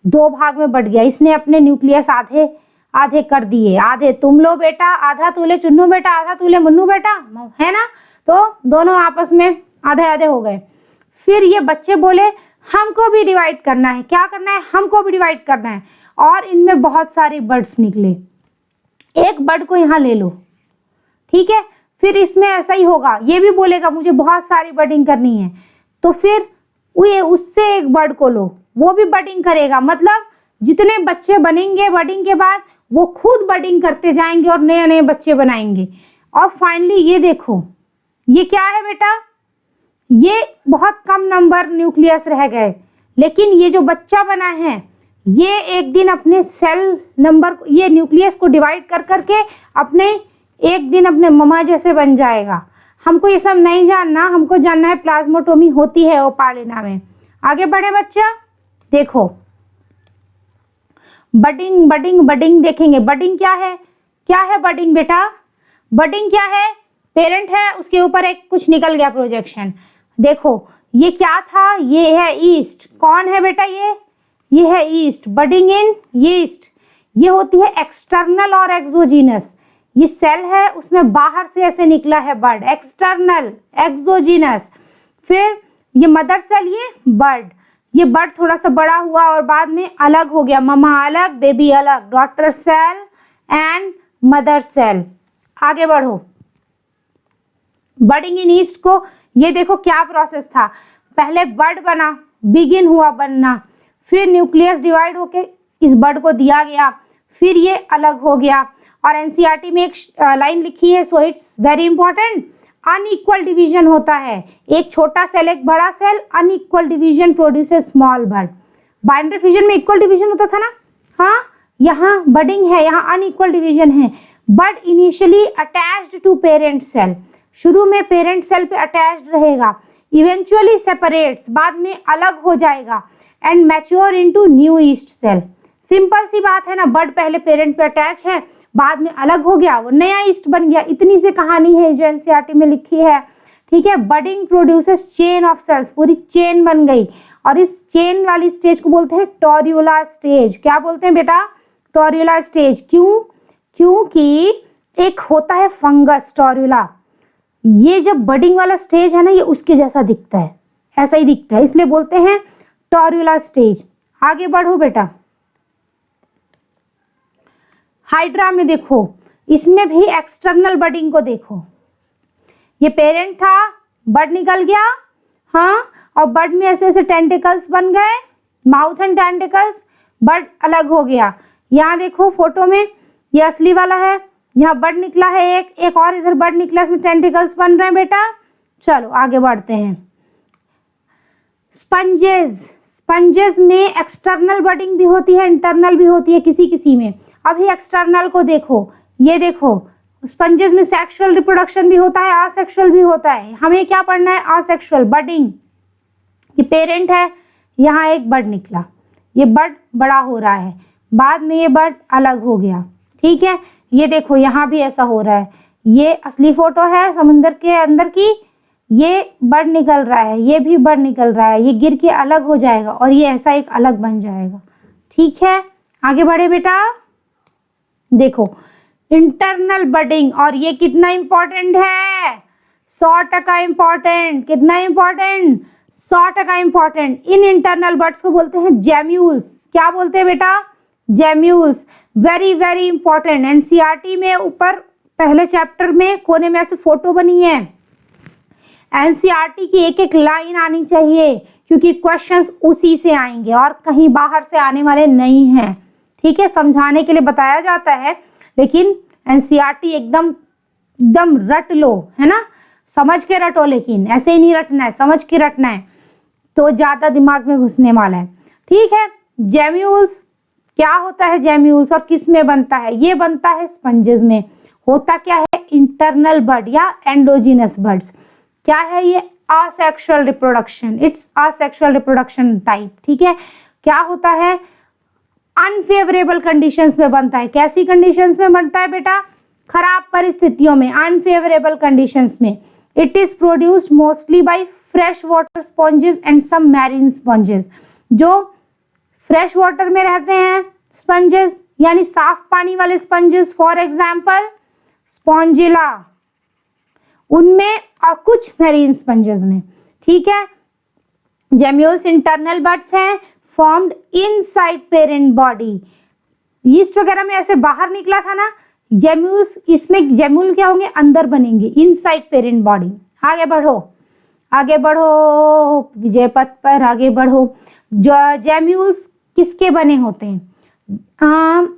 2 भाग में बट गया। इसने अपने न्यूक्लियस आधे आधे कर दिए, आधे तुम लो बेटा, आधा तू ले चुन्नू बेटा, आधा तू ले मुन्नू बेटा, है ना। तो दोनों आपस में आधे आधे हो गए। फिर ये बच्चे बोले हमको भी डिवाइड करना है। क्या करना है, हमको भी डिवाइड करना है। और इनमें बहुत सारे बर्ड्स निकले, एक बर्ड को यहाँ ले लो, ठीक है। फिर इसमें ऐसा ही होगा, ये भी बोलेगा मुझे बहुत सारी बर्डिंग करनी है, तो फिर ये उससे एक बर्ड को लो, वो भी बर्डिंग करेगा। मतलब जितने बच्चे बनेंगे बर्डिंग के बाद, वो खुद बर्डिंग करते जाएंगे और नए नए बच्चे बनाएंगे। और फाइनली ये देखो, ये क्या है बेटा, ये बहुत कम नंबर न्यूक्लियस रह गए, लेकिन ये जो बच्चा बना है ये एक दिन अपने सेल नंबर, ये न्यूक्लियस को डिवाइड कर करके अपने एक दिन अपने ममा जैसे बन जाएगा। हमको ये सब नहीं जानना, हमको जानना है प्लाज्मोटोमी होती है ओपालिना में। आगे बढ़े बच्चा, देखो बडिंग बडिंग बडिंग देखेंगे। बडिंग क्या है, क्या है बडिंग बेटा, बडिंग क्या है, पेरेंट है उसके ऊपर एक कुछ निकल गया प्रोजेक्शन। देखो ये क्या था, ये है ईस्ट। कौन है बेटा, ये है ईस्ट, बडिंग इन ईस्ट। ये होती है एक्सटर्नल और एक्सोजीनस। ये सेल है उसमें बाहर से ऐसे निकला है बर्ड, एक्सटर्नल एक्सोजीनस। फिर ये मदर सेल, ये बर्ड, ये बर्ड थोड़ा सा बड़ा हुआ और बाद में अलग हो गया, ममा अलग बेबी अलग, daughter cell and mother cell. आगे बढ़ो, बर्डिंग इन ईस्ट को ये देखो क्या प्रोसेस था, पहले बर्ड बना, बिगिन हुआ बनना, फिर न्यूक्लियस डिवाइड होके इस बर्ड को दिया गया, फिर ये अलग हो गया। और एनसीईआरटी में एक लाइन लिखी है, so it's very important, unequal division होता है, एक छोटा सेल एक बड़ा cell, unequal division produces small bud. Binary fission में इक्वल डिवीजन होता था ना, हाँ, यहाँ बर्डिंग है, यहाँ अनइक्वल डिवीजन है। Bud initially attached to parent cell, शुरू में पेरेंट सेल पे अटैच्ड रहेगा, इवेंचुअली सेपरेट्स, बाद में अलग हो जाएगा, and mature into new yeast cell. Simple सी बात है ना, बर्ड पहले पेरेंट पे अटैच है, बाद में अलग हो गया, वो नया ईस्ट बन गया। इतनी सी कहानी है जो एनसीईआरटी में लिखी है, ठीक है। बर्डिंग प्रोड्यूसेस चेन ऑफ सेल्स, पूरी चेन बन गई, और इस चेन वाली स्टेज को बोलते हैं टोर्यूला स्टेज। क्या बोलते हैं बेटा, टोर्यूला स्टेज। क्यों, क्योंकि एक होता है फंगस टोर्यूला, ये जब बर्डिंग वाला स्टेज है ना, ये उसके जैसा दिखता है, ऐसा ही दिखता है, इसलिए बोलते हैं टोर्यूला स्टेज। आगे बढ़ो बेटा, हाइड्रा में देखो, इसमें भी एक्सटर्नल बर्डिंग को देखो। ये पेरेंट था, बर्ड निकल गया, हाँ, और बर्ड में ऐसे ऐसे टेंटिकल्स बन गए, माउथ एंड टेंटिकल्स, बर्ड अलग हो गया। यहाँ देखो फोटो में, ये असली वाला है, यहाँ बर्ड निकला है, एक और इधर बर्ड निकला, इसमें टेंटिकल्स बन रहे हैं बेटा। चलो आगे बढ़ते हैं। स्पंजेस, स्पंजेस में एक्सटर्नल बर्डिंग भी होती है, इंटरनल भी होती है किसी किसी में। अभी एक्सटर्नल को देखो, ये देखो स्पंजेस में सेक्सुअल रिप्रोडक्शन भी होता है, असेक्सुअल भी होता है। हमें क्या पढ़ना है, असेक्सुअल बर्डिंग। ये पेरेंट है, यहाँ एक बर्ड निकला, ये बर्ड बड़ा हो रहा है, बाद में ये बर्ड अलग हो गया, ठीक है। ये देखो यहाँ भी ऐसा हो रहा है, ये असली फोटो है समुद्र के अंदर की, ये बर्ड निकल रहा है, ये भी बर्ड निकल रहा है, ये गिर के अलग हो जाएगा और ये ऐसा एक अलग बन जाएगा, ठीक है। आगे बढ़े बेटा, देखो इंटरनल बर्डिंग, और ये कितना इंपॉर्टेंट है, 100% इंपॉर्टेंट। कितना important, 100% important. In internal birds को बोलते हैं जेम्यूल्स। क्या बोलते हैं बेटा, gemmules, very very important. NCERT में ऊपर पहले चैप्टर में कोने में ऐसे फोटो बनी है। एनसीईआरटी की एक एक लाइन आनी चाहिए क्योंकि क्वेश्चंस उसी से आएंगे और कहीं बाहर से आने वाले नहीं हैं। ठीक है, समझाने के लिए बताया जाता है, लेकिन एनसीईआरटी एकदम एकदम रट लो, है ना, समझ के रटो, लेकिन ऐसे ही नहीं रटना है, समझ के रटना है, तो ज्यादा दिमाग में घुसने वाला है। ठीक है, जेम्यूल्स क्या होता है? जेम्यूल्स और किस में बनता है? ये बनता है स्पंजेस में। होता क्या है? इंटरनल बड या एंडोजिनस बड्स। क्या है ये? Asexual reproduction, it's asexual reproduction type. ठीक है, क्या होता है? अनफेवरेबल कंडीशंस में बनता है। कैसी कंडीशंस में बनता है बेटा? खराब परिस्थितियों में, अनफेवरेबल कंडीशंस में। It is produced mostly by fresh water sponges and some marine sponges. जो फ्रेश वाटर में रहते हैं स्पंजेस, यानी साफ पानी वाले स्पंजेस, फॉर एग्जाम्पल स्पॉन्जिला, उनमें, और कुछ मैरीन स्पंजेस में। ठीक है, जेम्यूल्स इंटरनल बड्स हैं formed inside parent body. Yeast वगैरह में ऐसे बाहर निकला था ना, जेम्यूल्स, इसमें जेम्यूल क्या होंगे? अंदर बनेंगे, इनसाइड पेरेंट बॉडी। आगे बढ़ो, आगे बढ़ो, विजय पथ पर आगे बढ़ो। जेम्यूल्स किसके बने होते हैं?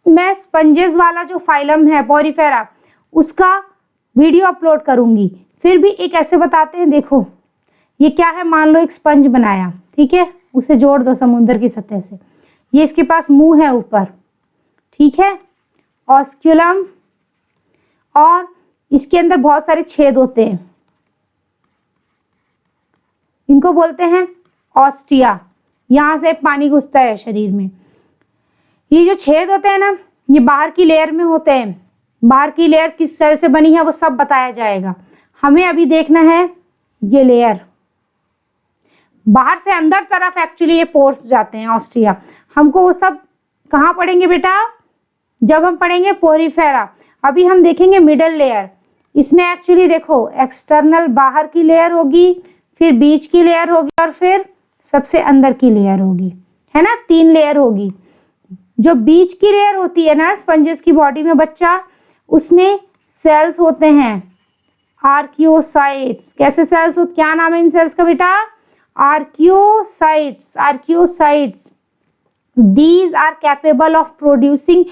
मैं स्पंजेस वाला जो फाइलम है पोरिफेरा, उसका वीडियो अपलोड करूंगी। फिर भी एक ऐसे बताते हैं, देखो ये क्या है, मान लो एक स्पंज बनाया, ठीक है, उसे जोड़ दो समुद्र की सतह से। ये इसके पास मुंह है ऊपर, ठीक है, ऑस्क्यूलम, और इसके अंदर बहुत सारे छेद होते हैं, इनको बोलते हैं ऑस्टिया। यहां से पानी घुसता है शरीर में। ये जो छेद होते हैं ना, ये बाहर की लेयर में होते हैं। बाहर की लेयर किस सेल से बनी है वो सब बताया जाएगा। हमें अभी देखना है ये लेयर। बाहर से अंदर तरफ एक्चुअली ये पोर्स जाते हैं, ऑस्टिया। हमको वो सब कहाँ पढ़ेंगे बेटा? जब हम पढ़ेंगे पोरिफेरा। अभी हम देखेंगे मिडल लेयर। इसमें एक्चुअली देखो, एक्सटर्नल बाहर की लेयर होगी, फिर बीच की लेयर होगी, और फिर सबसे अंदर की लेयर होगी, है ना, 3 लेयर होगी। जो बीच की लेयर होती है ना स्पंजेस की बॉडी में बच्चा, उसमें सेल्स होते हैं, आर्कियोसाइट्स। कैसे सेल्स होते? क्या नाम है इन सेल्स का बेटा? Archaeocytes. Archaeocytes, these are capable of producing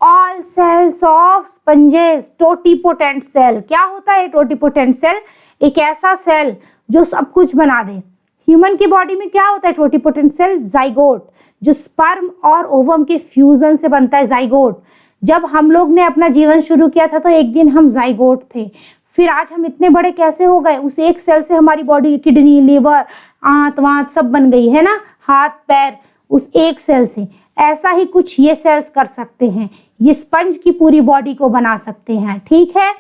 all cells of sponges. Totipotent cell. क्या होता है टोटिपोटेंट सेल? एक ऐसा सेल जो सब कुछ बना दे। ह्यूमन की बॉडी में क्या होता है टोटिपोटेंट सेल? जाइगोट, जो स्पर्म और ओवम के फ्यूजन से बनता है, जाइगोट। जब हम लोग ने अपना जीवन शुरू किया था तो एक दिन हम जाइगोट थे, फिर आज हम इतने बड़े कैसे हो गए? उस एक सेल से हमारी बॉडी, किडनी, लीवर, आंत वांत सब बन गई, है ना, हाथ पैर, उस एक सेल से। ऐसा ही कुछ ये सेल्स कर सकते हैं, ये स्पंज की पूरी बॉडी को बना सकते हैं। ठीक है,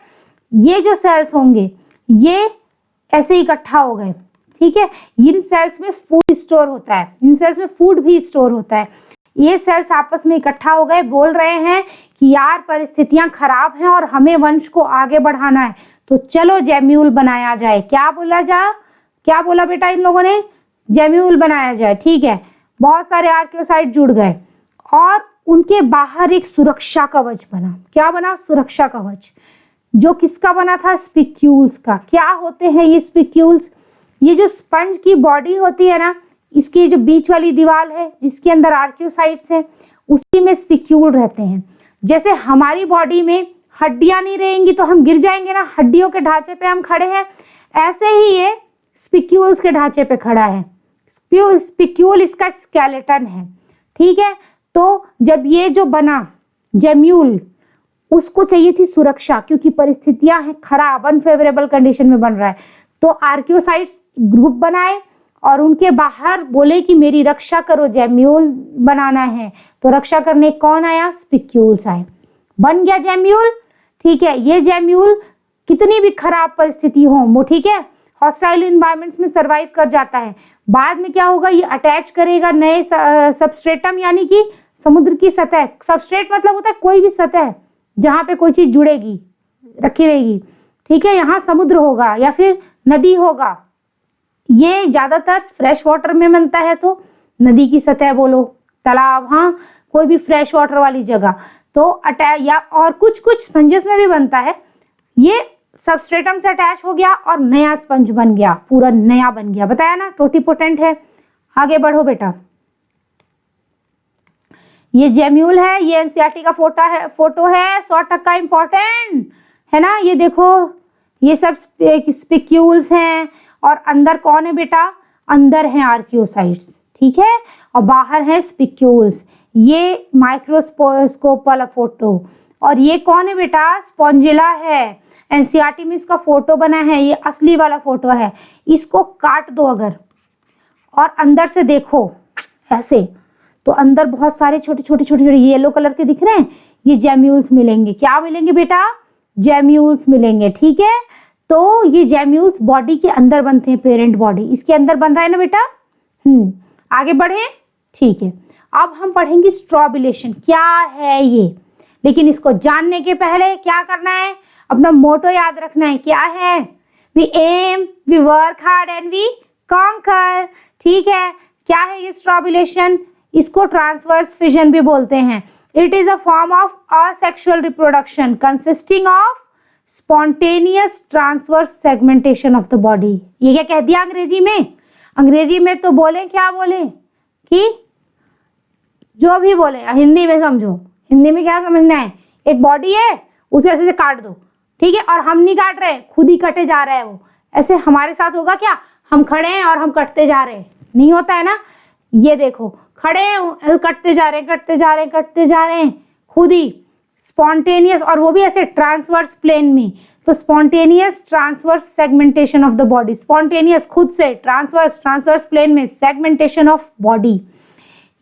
ये जो सेल्स होंगे ये ऐसे इकट्ठा हो गए, ठीक है। इन सेल्स में फूड स्टोर होता है, इन सेल्स में फूड भी स्टोर होता है। ये सेल्स आपस में इकट्ठा हो गए, बोल रहे हैं कि यार परिस्थितियां खराब हैं और हमें वंश को आगे बढ़ाना है, तो चलो जेम्यूल बनाया जाए। क्या बोला बेटा इन लोगों ने? जेम्यूल बनाया जाए। ठीक है, बहुत सारे आर्कियोसाइट जुड़ गए और उनके बाहर एक सुरक्षा कवच बना। क्या बना? सुरक्षा कवच, जो किसका बना था? स्पिक्यूल्स का। क्या होते हैं ये स्पिक्यूल्स? ये जो स्पंज की बॉडी होती है ना, इसकी जो बीच वाली दीवार है जिसके अंदर आर्कियोसाइट्स हैं, उसी में स्पिक्यूल रहते हैं। जैसे हमारी बॉडी में हड्डियां नहीं रहेंगी तो हम गिर जाएंगे ना, हड्डियों के ढांचे पे हम खड़े हैं, ऐसे ही ये स्पिक्यूल्स के ढांचे पे खड़ा है। स्पिक्यूल इसका स्केलेटन है। ठीक है, तो जब ये जो बना जेम्यूल, उसको चाहिए थी सुरक्षा, क्योंकि परिस्थितियां हैं खराब, अनफेवरेबल कंडीशन में बन रहा है, तो आर्कियोसाइट्स ग्रुप बनाए और उनके बाहर बोले कि मेरी रक्षा करो, जेम्यूल बनाना है। तो रक्षा करने कौन आया? स्पिक्यूल्स आए, बन गया जेम्यूल। ठीक है, ये जेम्यूल कितनी भी खराब परिस्थिति हो, ठीक है, हॉस्टाइल इन्वायरमेंट्स में सरवाइव कर जाता है। बाद में क्या होगा? ये अटैच करेगा नए सबस्ट्रेटम, यानी कि समुद्र की सतह। सबस्ट्रेट मतलब होता है कोई भी सतह जहां पे कोई चीज जुड़ेगी, रखी रहेगी। ठीक है, यहाँ समुद्र होगा या फिर नदी होगा। ये ज्यादातर फ्रेश वाटर में बनता है, तो नदी की सतह बोलो, तालाब, हाँ, कोई भी फ्रेश वाटर वाली जगह। तो अटैच या और कुछ कुछ स्पंजेस में भी बनता है। ये सबस्ट्रेटम से अटैच हो गया और नया स्पंज बन गया, पूरा नया बन गया। बताया ना, टोटीपोटेंट है। आगे बढ़ो बेटा। ये जेम्यूल है, ये एनसीईआरटी का फोटो है, 100% इंपॉर्टेंट है ना। ये देखो, ये सब स्पिक्यूल्स हैं और अंदर कौन है बेटा? अंदर है आर्कियोसाइट्स, ठीक है, और बाहर है स्पिक्यूल्स। ये माइक्रोस्कोप वाला फोटो। और ये कौन है बेटा? स्पॉन्जिला है। एनसीईआरटी में इसका फोटो बना है, ये असली वाला फोटो है। इसको काट दो अगर और अंदर से देखो ऐसे, तो अंदर बहुत सारे छोटे छोटे छोटे छोटे येलो कलर के दिख रहे हैं, ये जेम्यूल्स मिलेंगे। क्या मिलेंगे बेटा? जेम्यूल्स मिलेंगे, ठीक है। तो ये जेम्यूल्स बॉडी के अंदर बनते हैं, पेरेंट बॉडी इसके अंदर बन रहा है ना बेटा। आगे बढ़े, ठीक है। अब हम पढ़ेंगे स्ट्रॉबिलेशन, क्या है ये। लेकिन इसको जानने के पहले क्या करना है? अपना मोटो याद रखना है। क्या है? We aim, we work hard and we conquer, ठीक है। क्या है ये स्ट्रॉबिलेशन? इसको ट्रांसवर्स फिजन भी बोलते हैं। It is a form of asexual reproduction consisting of spontaneous transverse segmentation of the body. ये क्या कह दिया अंग्रेजी में? अंग्रेजी में तो बोले, क्या बोले कि जो भी बोले हिंदी में समझो। हिंदी में क्या समझना है? एक बॉडी है, उसे ऐसे से काट दो, ठीक है। और हम नहीं काट रहे, खुद ही कटे जा रहा है वो। ऐसे हमारे साथ होगा क्या? हम खड़े हैं और हम कटते जा रहे हैं, नहीं होता है ना। ये देखो, खड़े हैं, कटते जा रहे हैं, कटते जा रहे हैं, कटते जा रहे हैं, खुद ही स्पॉन्टेनियस, और वो भी ऐसे ट्रांसवर्स प्लेन में। तो spontaneous transverse segmentation of the body, spontaneous खुद से, ट्रांसवर्स प्लेन में सेगमेंटेशन ऑफ बॉडी।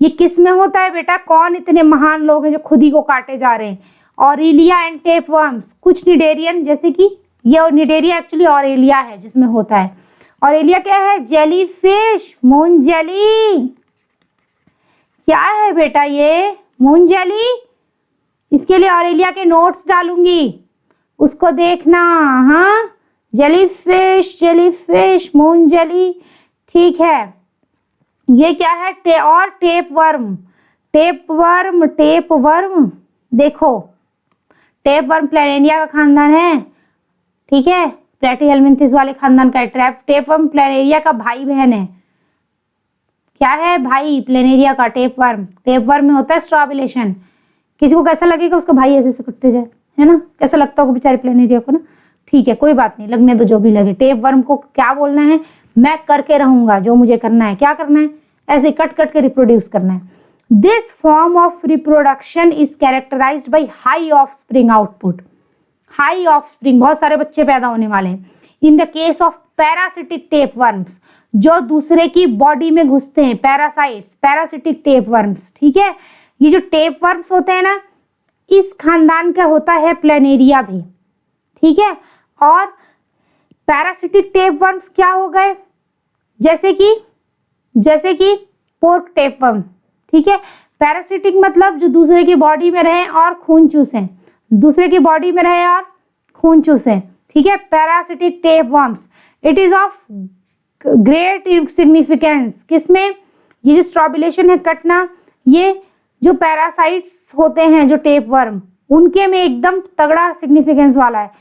ये किस में होता है बेटा? कौन इतने महान लोग हैं जो खुद ही को काटे जा रहे हैं? ऑरेलिया एंड टेपवर्म्स, कुछ निडेरियन, जैसे कि ये निडेरिया एक्चुअली ऑरेलिया है जिसमें होता है। ऑरेलिया क्या है? Jellyfish, moon jelly. क्या है बेटा ये? Moon jelly. इसके लिए ऑरेलिया के नोट्स डालूंगी, उसको देखना। हाँ, जेलीफिश, जेलीफिश, मून जेली, ठीक है। ये क्या है? और टेपवर्म, टेपवर्म, टेपवर्म देखो, टेपवर्म प्लैनेरिया का खानदान है, ठीक है, प्लेटीहेल्मिन्थेस वाले खानदान का है। टेपवर्म प्लैनेरिया का भाई बहन है। क्या है? भाई प्लैनेरिया का टेपवर्म। टेपवर्म में होता है स्ट्रॉबिलेशन। किसी को कैसा लगेगा उसका भाई ऐसे से कटते जाए, है ना? कैसा लगता होगा बेचारे प्लैनेरिया को ना। ठीक है, कोई बात नहीं, लगने दो जो भी लगे। टेपवर्म को क्या बोलना है? मैं करके रहूंगा जो मुझे करना है। क्या करना है? ऐसे कट कट के रिप्रोड्यूस करना है। This form of reproduction is characterised by high offspring output. High offspring, बहुत सारे बच्चे पैदा होने वाले हैं। In the case of parasitic tapeworms, जो दूसरे की बॉडी में घुसते हैं, पैरासाइट्स, पैरासिटिक टेपवर्म्स, ठीक है। ये जो टेपवर्म्स होते हैं ना, इस खानदान का होता है प्लैनेरिया भी, ठीक है। और पैरासिटिक टेपवर्म्स क्या हो गए? जैसे कि पोर्क टेपवर्म, ठीक है। पैरासिटिक मतलब जो दूसरे की बॉडी में रहे और खून चूसे, दूसरे की बॉडी में रहे और खून चूसे, ठीक है। Parasitic tapeworms, it is of great significance. किसमें? ये जो स्ट्रॉबिलेशन है, कटना, ये जो पैरासाइट्स होते हैं जो टेपवर्म, उनके में एकदम तगड़ा सिग्निफिकेंस वाला है।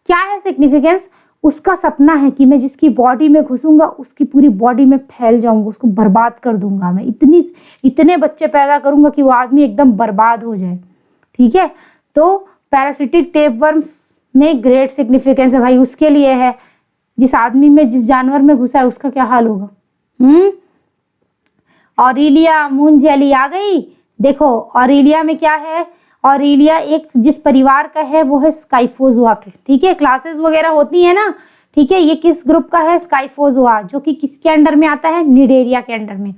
क्या है सिग्निफिकेंस? उसका सपना है कि मैं जिसकी बॉडी में घुसूंगा उसकी पूरी बॉडी में फैल जाऊंगा, उसको बर्बाद कर दूंगा, मैं इतने बच्चे पैदा करूंगा कि वो आदमी एकदम बर्बाद हो जाए, ठीक है। तो पैरासिटिक टेपवर्म्स में ग्रेट सिग्निफिकेंस है भाई, उसके लिए है। जिस आदमी में, जिस जानवर में घुसा है उसका क्या हाल होगा। ऑरेलिया, मून जेली आ गई। देखो ऑरेलिया में क्या है? ऑरेलिया एक जिस परिवार का है वो है स्काइफोजोआ, ठीक है। क्लासेस वगैरह होती है ना, ठीक है। ये किस ग्रुप का है? स्काइफोजोआ, जो कि किसके अंडर में आता है? निडेरिया के अंडर में।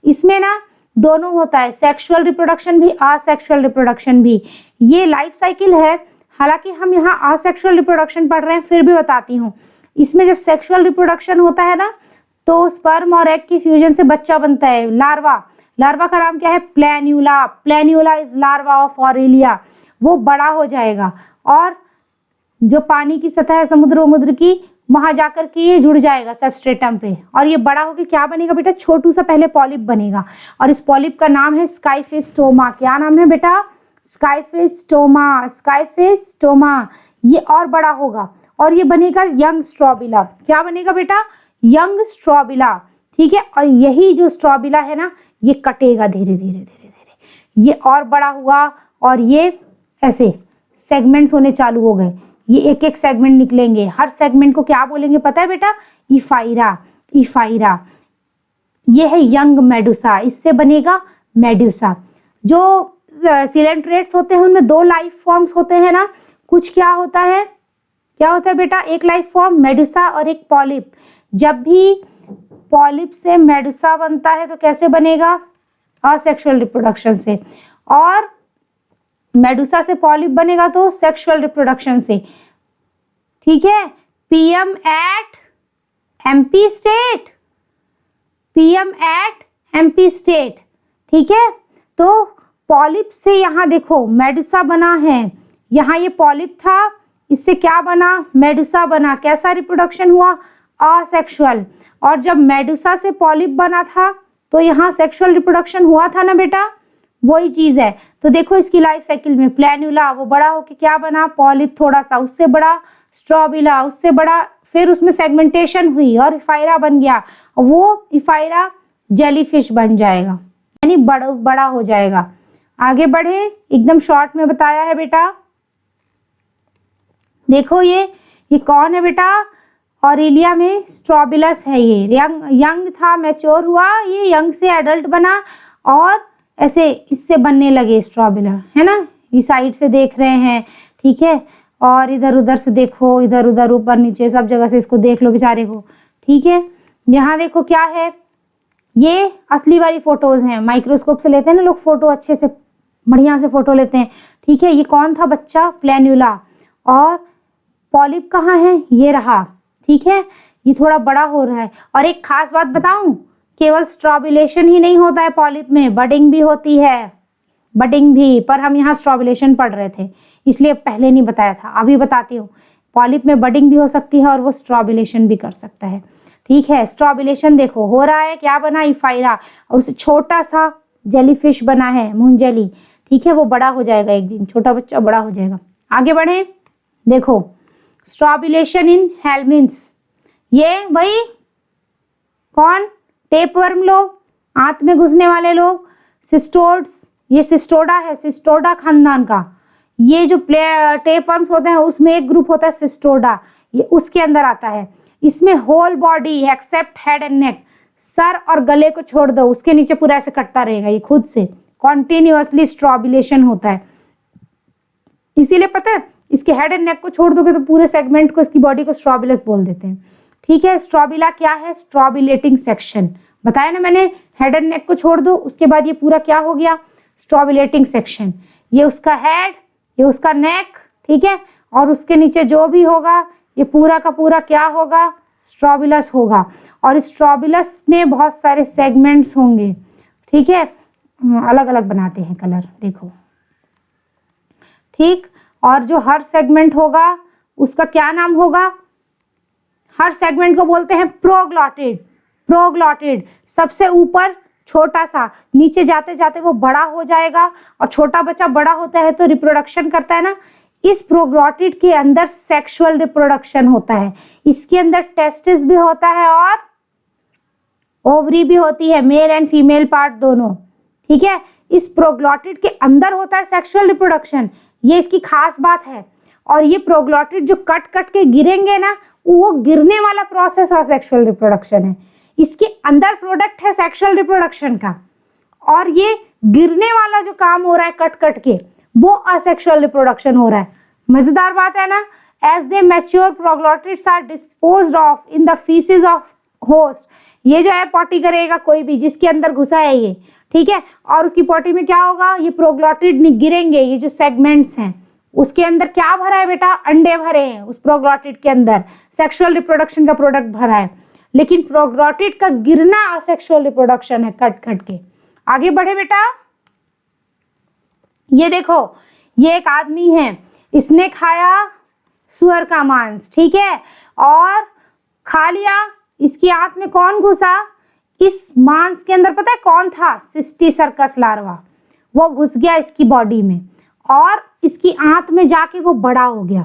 इसमें ना दोनों होता है, सेक्सुअल रिप्रोडक्शन भी, असेक्सुअल रिप्रोडक्शन भी। ये लाइफ साइकिल है। हालांकि हम यहाँ असेक्सुअल रिप्रोडक्शन पढ़ रहे हैं, फिर भी बताती हूँ। इसमें जब सेक्सुअल रिप्रोडक्शन होता है ना, तो स्पर्म और एग की फ्यूजन से बच्चा बनता है, लार्वा। लार्वा का नाम क्या है? प्लैन्यूला। प्लैन्यूला इज लार्वा ऑफ ऑरेलिया। वो बड़ा हो जाएगा और जो पानी की सतह है समुद्र की, वहां जाकर के ये जुड़ जाएगा सबस्ट्रेटम पे, और ये बड़ा होकर क्या बनेगा बेटा, छोटू सा पहले पॉलिप बनेगा, और इस पॉलिप का नाम है स्काइफिस्टोमा। क्या नाम है बेटा, स्काइफिस्टोमा, स्काइफिस्टोमा। ये और बड़ा होगा और ये बनेगा यंग स्ट्रॉबिला। क्या बनेगा बेटा, यंग स्ट्रॉबिला। ठीक है, और यही जो स्ट्रॉबिला है ना, ये कटेगा धीरे धीरे धीरे धीरे, ये और बड़ा हुआ और ये ऐसे सेगमेंट्स होने चालू हो गए। ये एक एक सेगमेंट निकलेंगे, हर सेगमेंट को क्या बोलेंगे पता है बेटा, इफाइरा, इफाइरा। ये है यंग मेडुसा, इससे बनेगा मेडुसा। जो सिलेंट्रेट्स होते हैं उनमें दो लाइफ फॉर्म्स होते हैं ना, कुछ क्या होता है बेटा, एक लाइफ फॉर्म मेडुसा और एक पॉलिप। जब भी पॉलिप से मेडुसा बनता है तो कैसे बनेगा, असेक्सुअल रिप्रोडक्शन से, और मेडुसा से पॉलिप बनेगा तो सेक्सुअल रिप्रोडक्शन से। ठीक है, PM eight MP state, PM eight MP state. ठीक है, तो पॉलिप से यहाँ देखो मेडुसा बना है, यहाँ ये पॉलिप था, इससे क्या बना, मेडुसा बना। कैसा रिप्रोडक्शन हुआ, असेक्सुअल। और जब मेडुसा से पॉलिप बना था तो यहाँ सेक्सुअल रिप्रोडक्शन हुआ था ना बेटा, वही चीज है। तो देखो इसकी लाइफ साइकिल में प्लेन्युला, वो बड़ा होके क्या बना, पॉलिप थोड़ा सा, उससे बड़ा स्ट्रॉबिला, उससे बड़ा, फिर उसमें सेगमेंटेशन हुई और इफाइरा बन गया, वो इफाइरा जेलीफिश बन जाएगा, यानी बड़ा हो जाएगा। आगे बढ़े, एकदम शॉर्ट में बताया है बेटा। देखो ये कौन है बेटा, ऑरेलिया में स्ट्रॉबिलस है। ये यंग था, मैच्योर हुआ, ये यंग से एडल्ट बना और ऐसे इससे बनने लगे स्ट्रॉबिला, है ना। इस साइड से देख रहे हैं, ठीक है, और इधर उधर से देखो, इधर उधर ऊपर नीचे सब जगह से इसको देख लो बेचारे को। ठीक है, यहाँ देखो क्या है, ये असली वाली फोटोज हैं, माइक्रोस्कोप से लेते हैं ना लोग फोटो, अच्छे से बढ़िया से फोटो लेते हैं। ठीक है, ये कौन था बच्चा, प्लेन्युला, और पॉलिप कहाँ है, ये रहा। ठीक है, ये थोड़ा बड़ा हो रहा है। और एक खास बात बताऊं, केवल स्ट्रॉबिलेशन ही नहीं होता है पॉलिप में, बडिंग भी होती है, बडिंग भी, पर हम यहाँ स्ट्रॉबिलेशन पढ़ रहे थे इसलिए पहले नहीं बताया था, अभी बताती हूँ। पॉलिप में बडिंग भी हो सकती है और वो स्ट्रॉबिलेशन भी कर सकता है। ठीक है, स्ट्रॉबिलेशन देखो हो रहा है, क्या बना, इफाइरा, और उससे छोटा सा जेलीफिश बना है, मून जेली। ठीक है, वो बड़ा हो जाएगा एक दिन, छोटा बच्चा बड़ा हो जाएगा। आगे बढ़े, देखो स्ट्रॉबिलेशन इन हेलमिन्थ्स, ये वही कौन, टेपवर्म लोग, आंत में घुसने वाले लोग, सिस्टोड्स, ये सिस्टोडा है, सिस्टोडा खानदान का। ये जो टेपवर्म्स होते हैं उसमें एक ग्रुप होता है सिस्टोडा, ये उसके अंदर आता है। इसमें whole body except head and neck, सर और गले को छोड़ दो, उसके नीचे पूरा ऐसे कटता रहेगा, ये खुद से कॉन्टिन्यूअसली स्ट्रॉबिलेशन होता है। इसीलिए पता है, इसके हेड एंड नेक को छोड़ दोगे तो पूरे सेगमेंट को, इसकी बॉडी को स्ट्रॉबिलस बोल देते हैं। ठीक है, स्ट्रॉबिला क्या है, स्ट्रॉबिलेटिंग सेक्शन, बताया ना मैंने, हेड एंड नेक को छोड़ दो, उसके बाद ये पूरा क्या हो गया, स्ट्रॉबिलेटिंग सेक्शन। ये उसका हेड, ये उसका नेक, ठीक है, और उसके नीचे जो भी होगा ये पूरा का पूरा क्या होगा, स्ट्रॉबिलस होगा। और स्ट्रॉबिलस में बहुत सारे सेगमेंट्स होंगे। ठीक है, अलग अलग बनाते हैं कलर, देखो। ठीक, और जो हर सेगमेंट होगा उसका क्या नाम होगा, हर सेगमेंट को बोलते हैं प्रोग्लॉटिड। प्रोग्लॉटिड, सबसे ऊपर छोटा सा, नीचे जाते जाते वो बड़ा हो जाएगा, और छोटा बच्चा बड़ा होता है तो रिप्रोडक्शन करता है ना। इस प्रोग्लॉटिड के अंदर सेक्सुअल रिप्रोडक्शन होता है, इसके अंदर टेस्टिस भी होता है और ओवरी भी होती है, मेल एंड फीमेल पार्ट दोनों। ठीक है, इस प्रोग्लॉटिड के अंदर होता है सेक्सुअल रिप्रोडक्शन, ये इसकी खास बात है। और ये प्रोग्लॉटिड जो कट कट के गिरेंगे ना, वो गिरने वाला प्रोसेस असेक्सुअल रिप्रोडक्शन है। इसके अंदर प्रोडक्ट है सेक्सुअल रिप्रोडक्शन का, और ये गिरने वाला जो काम हो रहा है कट कट के, वो असेक्सुअल रिप्रोडक्शन हो रहा है। मजेदार बात है ना। As they mature proglottids are disposed of in the faeces of host, ये जो है पॉटी करेगा कोई भी जिसके अंदर घुसा है ये, ठीक है, और उसकी पॉटी में क्या होगा, ये प्रोग्लॉटिड गिरेंगे, ये जो सेगमेंट्स हैं उसके अंदर क्या भरा है बेटा, अंडे भरे हैं उस प्रोग्लॉटिड के अंदर, सेक्सुअल रिप्रोडक्शन का प्रोडक्ट भरा है। लेकिन प्रोग्लॉटिड का गिरना असेक्सुअल रिप्रोडक्शन है, कट कट के। आगे बढ़े बेटा, ये देखो, ये एक आदमी है, इसने खाया सुअर का मांस, ठीक है, और खा लिया, इसकी आंत में कौन घुसा, इस मांस के अंदर पता है कौन था, सिस्टी सर्कस लार्वा, वो घुस गया इसकी बॉडी में और इसकी आंत में जाके वो बड़ा हो गया।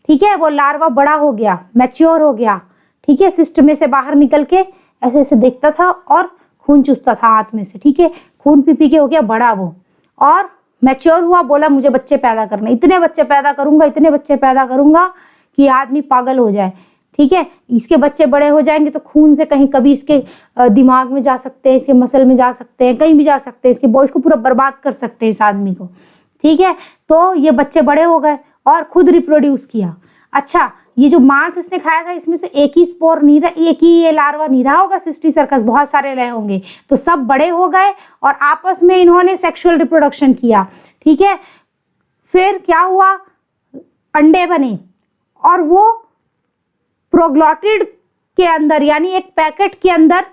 ठीक है, वो लार्वा बड़ा हो गया, मैच्योर हो गया। ठीक है, सिस्ट में से बाहर निकल के ऐसे ऐसे देखता था और खून चूसता था आंत में से। ठीक है, खून पी के हो गया बड़ा वो, और मैच्योर हुआ, बोला मुझे बच्चे पैदा करने, इतने बच्चे पैदा करूंगा, इतने बच्चे पैदा करूंगा कि आदमी पागल हो जाए। ठीक है, इसके बच्चे बड़े हो जाएंगे तो खून से कहीं कभी इसके दिमाग में जा सकते हैं, इसके मसल में जा सकते हैं, कहीं भी जा सकते हैं, इसके बॉयज को पूरा बर्बाद कर सकते हैं इस आदमी को। ठीक है, तो ये बच्चे बड़े हो गए और खुद रिप्रोड्यूस किया। अच्छा, ये जो मांस इसने खाया था इसमें से एक ही स्पोर नहीं रहा, एक ही ये लार्वा नहीं रहा होगा सिस्टी सर्कस, बहुत सारे रहे होंगे, तो सब बड़े हो गए और आपस में इन्होंने सेक्सुअल रिप्रोडक्शन किया। ठीक है, फिर क्या हुआ, अंडे बने और वो प्रोग्लॉटिड के अंदर यानी एक पैकेट के अंदर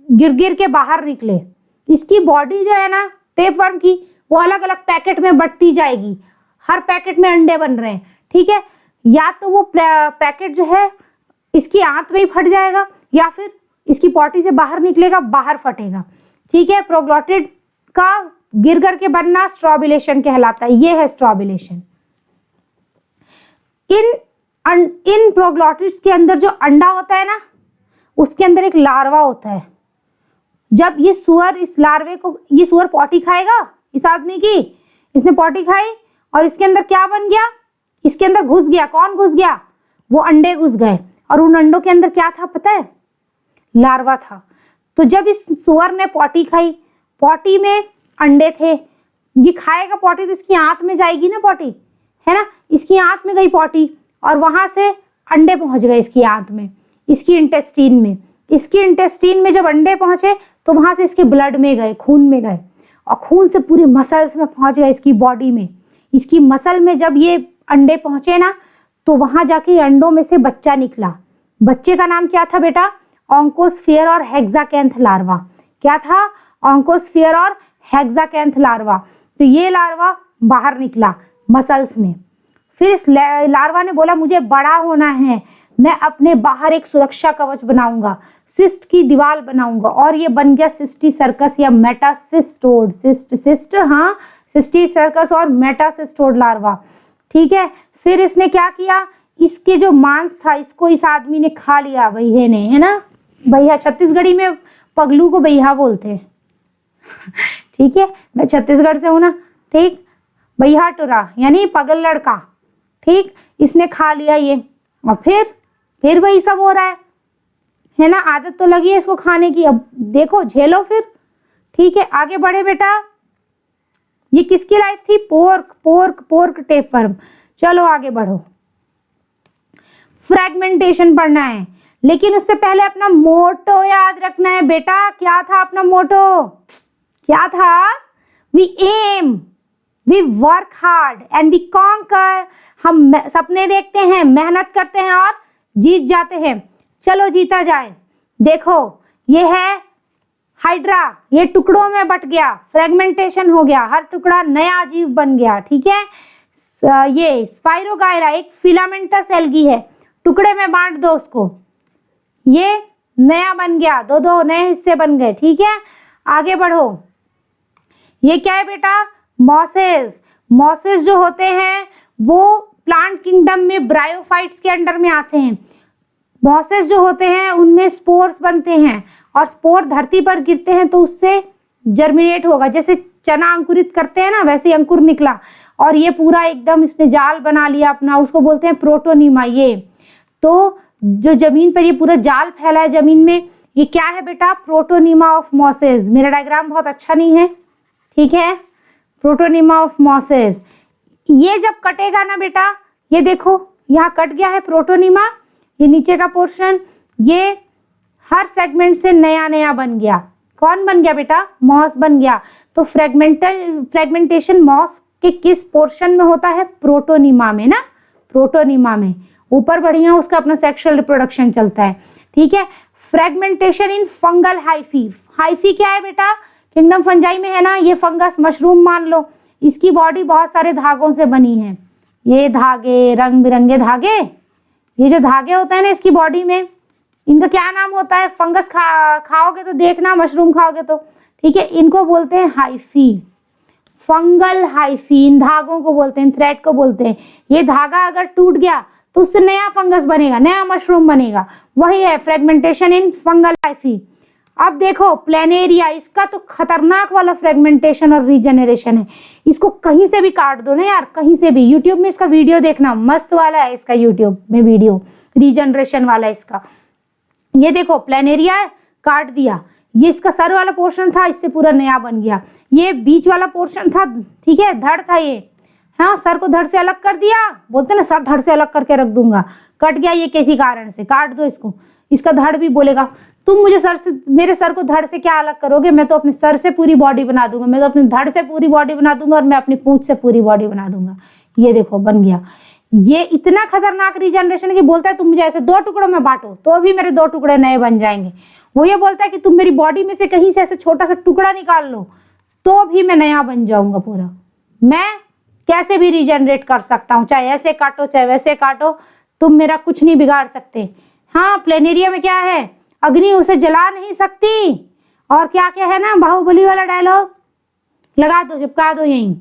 गिर के बाहर निकले। इसकी बॉडी जो है ना टेपवर्म की, वो अलग अलग पैकेट में बंटती जाएगी, हर पैकेट में अंडे बन रहे हैं। ठीक है, या तो वो पैकेट जो है इसकी आंत में ही फट जाएगा या फिर इसकी पॉटी से बाहर निकलेगा, बाहर फटेगा। ठीक है, प्रोग्लॉटिड का गिर बनना स्ट्रॉबिलेशन कहलाता है। ये है स्ट्रॉबिलेशन। इन प्रोग्लॉटिड्स के अंदर जो अंडा होता है ना, उसके अंदर एक लार्वा होता है। जब ये सुअर इस लार्वे को, ये सुअर पॉटी खाएगा इस आदमी की, इसने पॉटी खाई और इसके अंदर क्या बन गया, इसके अंदर घुस गया। कौन घुस गया, वो अंडे घुस गए और उन अंडों के अंदर क्या था पता है, लार्वा था। तो जब इस सुअर ने पॉटी खाई, पॉटी में अंडे थे, ये खाएगा पॉटी तो इसकी आंत में जाएगी ना पॉटी, है ना, इसकी आंत में गई पॉटी और वहां से अंडे पहुंच गए इसकी आंत में, इसकी इंटेस्टीन में। इसकी इंटेस्टीन में जब अंडे पहुंचे तो वहां से इसके ब्लड में गए, खून में गए और खून से पूरे मसल्स में पहुंच गए इसकी बॉडी में। इसकी मसल में जब ये अंडे पहुंचे ना तो वहां जाके अंडों में से बच्चा निकला। बच्चे का नाम क्या था बेटा, ऑन्कोस्फियर और हेक्साकैंथ लार्वा। क्या था, ऑन्कोस्फियर और हेक्साकैंथ लार्वा। तो ये लार्वा बाहर निकला मसल्स में। फिर इस लार्वा ने बोला मुझे बड़ा होना है, मैं अपने बाहर एक सुरक्षा कवच बनाऊंगा, सिस्ट की दीवार बनाऊंगा, और ये बन गया सिस्टी सर्कस या मेटासिस्टोड। सिस्ट हाँ, सिस्टी सर्कस और मेटासिस्टोड लार्वा। ठीक है, फिर इसने क्या किया, इसके जो मांस था इसको इस आदमी ने खा लिया, भैया ने, है ना, भैया छत्तीसगढ़ी में पगलू को भैया बोलते हैं। ठीक है, मैं छत्तीसगढ़ से हूं ना। ठीक, भैया टुरा यानी पगल लड़का। ठीक, इसने खा लिया ये और फिर वही सब हो रहा है ना, आदत तो लगी है इसको खाने की, अब देखो झेलो फिर। ठीक है, आगे बढ़े बेटा। ये किसकी लाइफ थी, पोर्क टेपवर्म। चलो आगे बढ़ो, फ्रेगमेंटेशन पढ़ना है, लेकिन उससे पहले अपना मोटो याद रखना है बेटा। क्या था अपना मोटो, क्या था, we aim, we work hard and we conquer. हम सपने देखते हैं, मेहनत करते हैं और जीत जाते हैं। चलो जीता जाए। देखो ये है हाइड्रा, ये टुकड़ों में बट गया, फ्रेगमेंटेशन हो गया, हर टुकड़ा नया जीव बन गया। ठीक है, ये स्पाइरोगायरा एक फिलामेंटस एल्गी है, टुकड़े में बांट दो उसको, ये नया बन गया, दो नए हिस्से बन गए। ठीक है, आगे बढ़ो। ये क्या है बेटा, मॉसेस। मॉसेस जो होते हैं वो प्लांट किंगडम में ब्रायोफाइट्स के अंडर में आते हैं। मॉसेस जो होते हैं उनमें स्पोर्स बनते हैं और स्पोर धरती पर गिरते हैं तो उससे जर्मिनेट होगा, जैसे चना अंकुरित करते हैं ना, वैसे ही अंकुर निकला और ये पूरा एकदम इसने जाल बना लिया अपना, उसको बोलते हैं प्रोटोनिमा। ये तो जो जमीन पर ये पूरा जाल फैला है जमीन में, ये क्या है बेटा, प्रोटोनिमा ऑफ मॉसेस। मेरा डायग्राम बहुत अच्छा नहीं है, ठीक है, प्रोटोनिमा ऑफ मॉसेस। ये जब कटेगा ना बेटा, ये देखो यहाँ कट गया है प्रोटोनिमा, ये नीचे का पोर्शन, ये हर सेगमेंट से नया नया बन गया। कौन बन गया बेटा, मॉस बन गया। तो फ्रेगमेंटेशन मॉस के किस पोर्शन में होता है, प्रोटोनिमा में ना, प्रोटोनिमा में। ऊपर बढ़िया उसका अपना सेक्सुअल रिप्रोडक्शन चलता है। ठीक है, फ्रेगमेंटेशन इन फंगल हाइफी। हाइफी क्या है बेटा, किंगडम फंजाई में है ना, ये फंगस मशरूम मान लो, इसकी बॉडी बहुत सारे धागों से बनी है। ये धागे, रंग बिरंगे धागे, ये जो धागे होते हैं ना इसकी बॉडी में, इनका क्या नाम होता है? फंगस खाओगे तो देखना, मशरूम खाओगे तो, ठीक है। इनको बोलते हैं हाइफी, फंगल हाइफी। इन धागों को बोलते हैं, थ्रेड को बोलते हैं। ये धागा अगर टूट गया तो उससे नया फंगस बनेगा, नया मशरूम बनेगा। वही है फ्रेगमेंटेशन इन फंगल हाइफी। अब देखो प्लेनेरिया, इसका तो खतरनाक वाला फ्रेगमेंटेशन और रीजनरेशन है। इसको कहीं से भी काट दो ना यार, कहीं से भी। यूट्यूब में इसका वीडियो देखना, मस्त वाला है इसका यूट्यूब में वीडियो, रीजनरेशन वाला इसका। ये देखो प्लेनेरिया है, काट दिया, ये इसका सर वाला पोर्शन था, इससे पूरा नया बन गया। ये बीच वाला पोर्शन था, ठीक है, धड़ था ये, हाँ, सर को धड़ से अलग कर दिया, बोलते ना सर धड़ से अलग करके रख दूंगा, कट गया ये किसी कारण से, काट दो इसको। इसका धड़ भी बोलेगा तुम मुझे सर से, मेरे सर को धड़ से क्या अलग करोगे, मैं तो अपने सर से पूरी बॉडी बना दूंगा, मैं तो अपने धड़ से पूरी बॉडी बना दूंगा, और मैं अपनी पूंछ से पूरी बॉडी बना दूंगा। ये देखो बन गया। ये इतना खतरनाक रीजनरेशन कि बोलता है तुम मुझे ऐसे 2 टुकड़ों में बांटो तो भी मेरे 2 टुकड़े नए बन जाएंगे। वो ये बोलता है कि तुम मेरी बॉडी में से कहीं से ऐसे छोटा सा टुकड़ा निकाल लो तो भी मैं नया बन जाऊंगा पूरा। मैं कैसे भी रीजनरेट कर सकता हूँ, चाहे ऐसे काटो चाहे वैसे काटो, तुम मेरा कुछ नहीं बिगाड़ सकते। हाँ, प्लेनेरिया में क्या है, अग्नि उसे जला नहीं सकती। और क्या क्या है ना, बाहुबली वाला डायलॉग लगा दो, चिपका दो यहीं।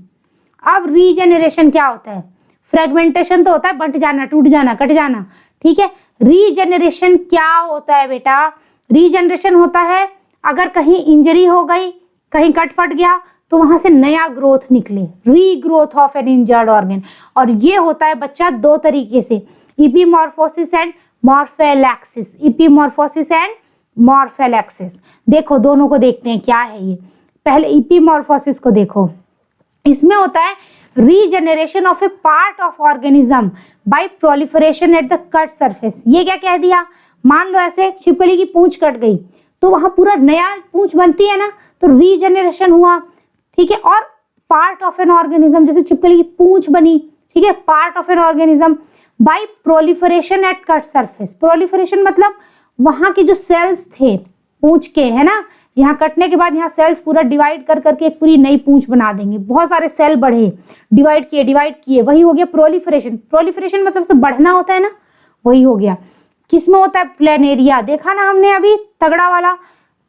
अब रीजनरेशन क्या होता है? फ्रेगमेंटेशन तो होता है बंट जाना, टूट जाना, कट जाना, ठीक है। रीजनरेशन क्या होता है बेटा? रीजनरेशन होता है अगर कहीं इंजरी हो गई, कहीं कट फट गया तो वहां से नया ग्रोथ निकले, regrowth of N injured organ. और ये होता है बच्चा 2 तरीके से, इपीमॉर्फोसिस एंड मॉर्फेलैक्सिस। इपीमॉर्फोसिस एंड मॉर्फेलैक्सिस, देखो दोनों को देखते हैं क्या है ये। पहले इपीमॉर्फोसिस को देखो, इसमें होता है regeneration of A part of organism by proliferation at the cut surface. ये क्या कह दिया, मान लो ऐसे छिपकली की पूंछ कट गई तो वहां पूरा नया पूंछ बनती है ना, तो रीजनरेशन हुआ, ठीक है। और पार्ट ऑफ एन ऑर्गेनिज्म, जैसे छिपकली की पूंछ बनी, ठीक है, part of an organism by proliferation at cut surface. Proliferation मतलब वहां के जो सेल्स थे पूंछ के, है ना, यहाँ कटने के बाद यहाँ सेल्स पूरा डिवाइड कर करके एक पूरी नई पूंछ बना देंगे। बहुत सारे सेल बढ़े, डिवाइड किए, वही हो गया प्रोलिफरेशन। प्रोलिफरेशन मतलब तो बढ़ना होता है ना, वही हो गया। किसमें होता है? प्लेनेरिया। देखा ना हमने अभी तगड़ा वाला,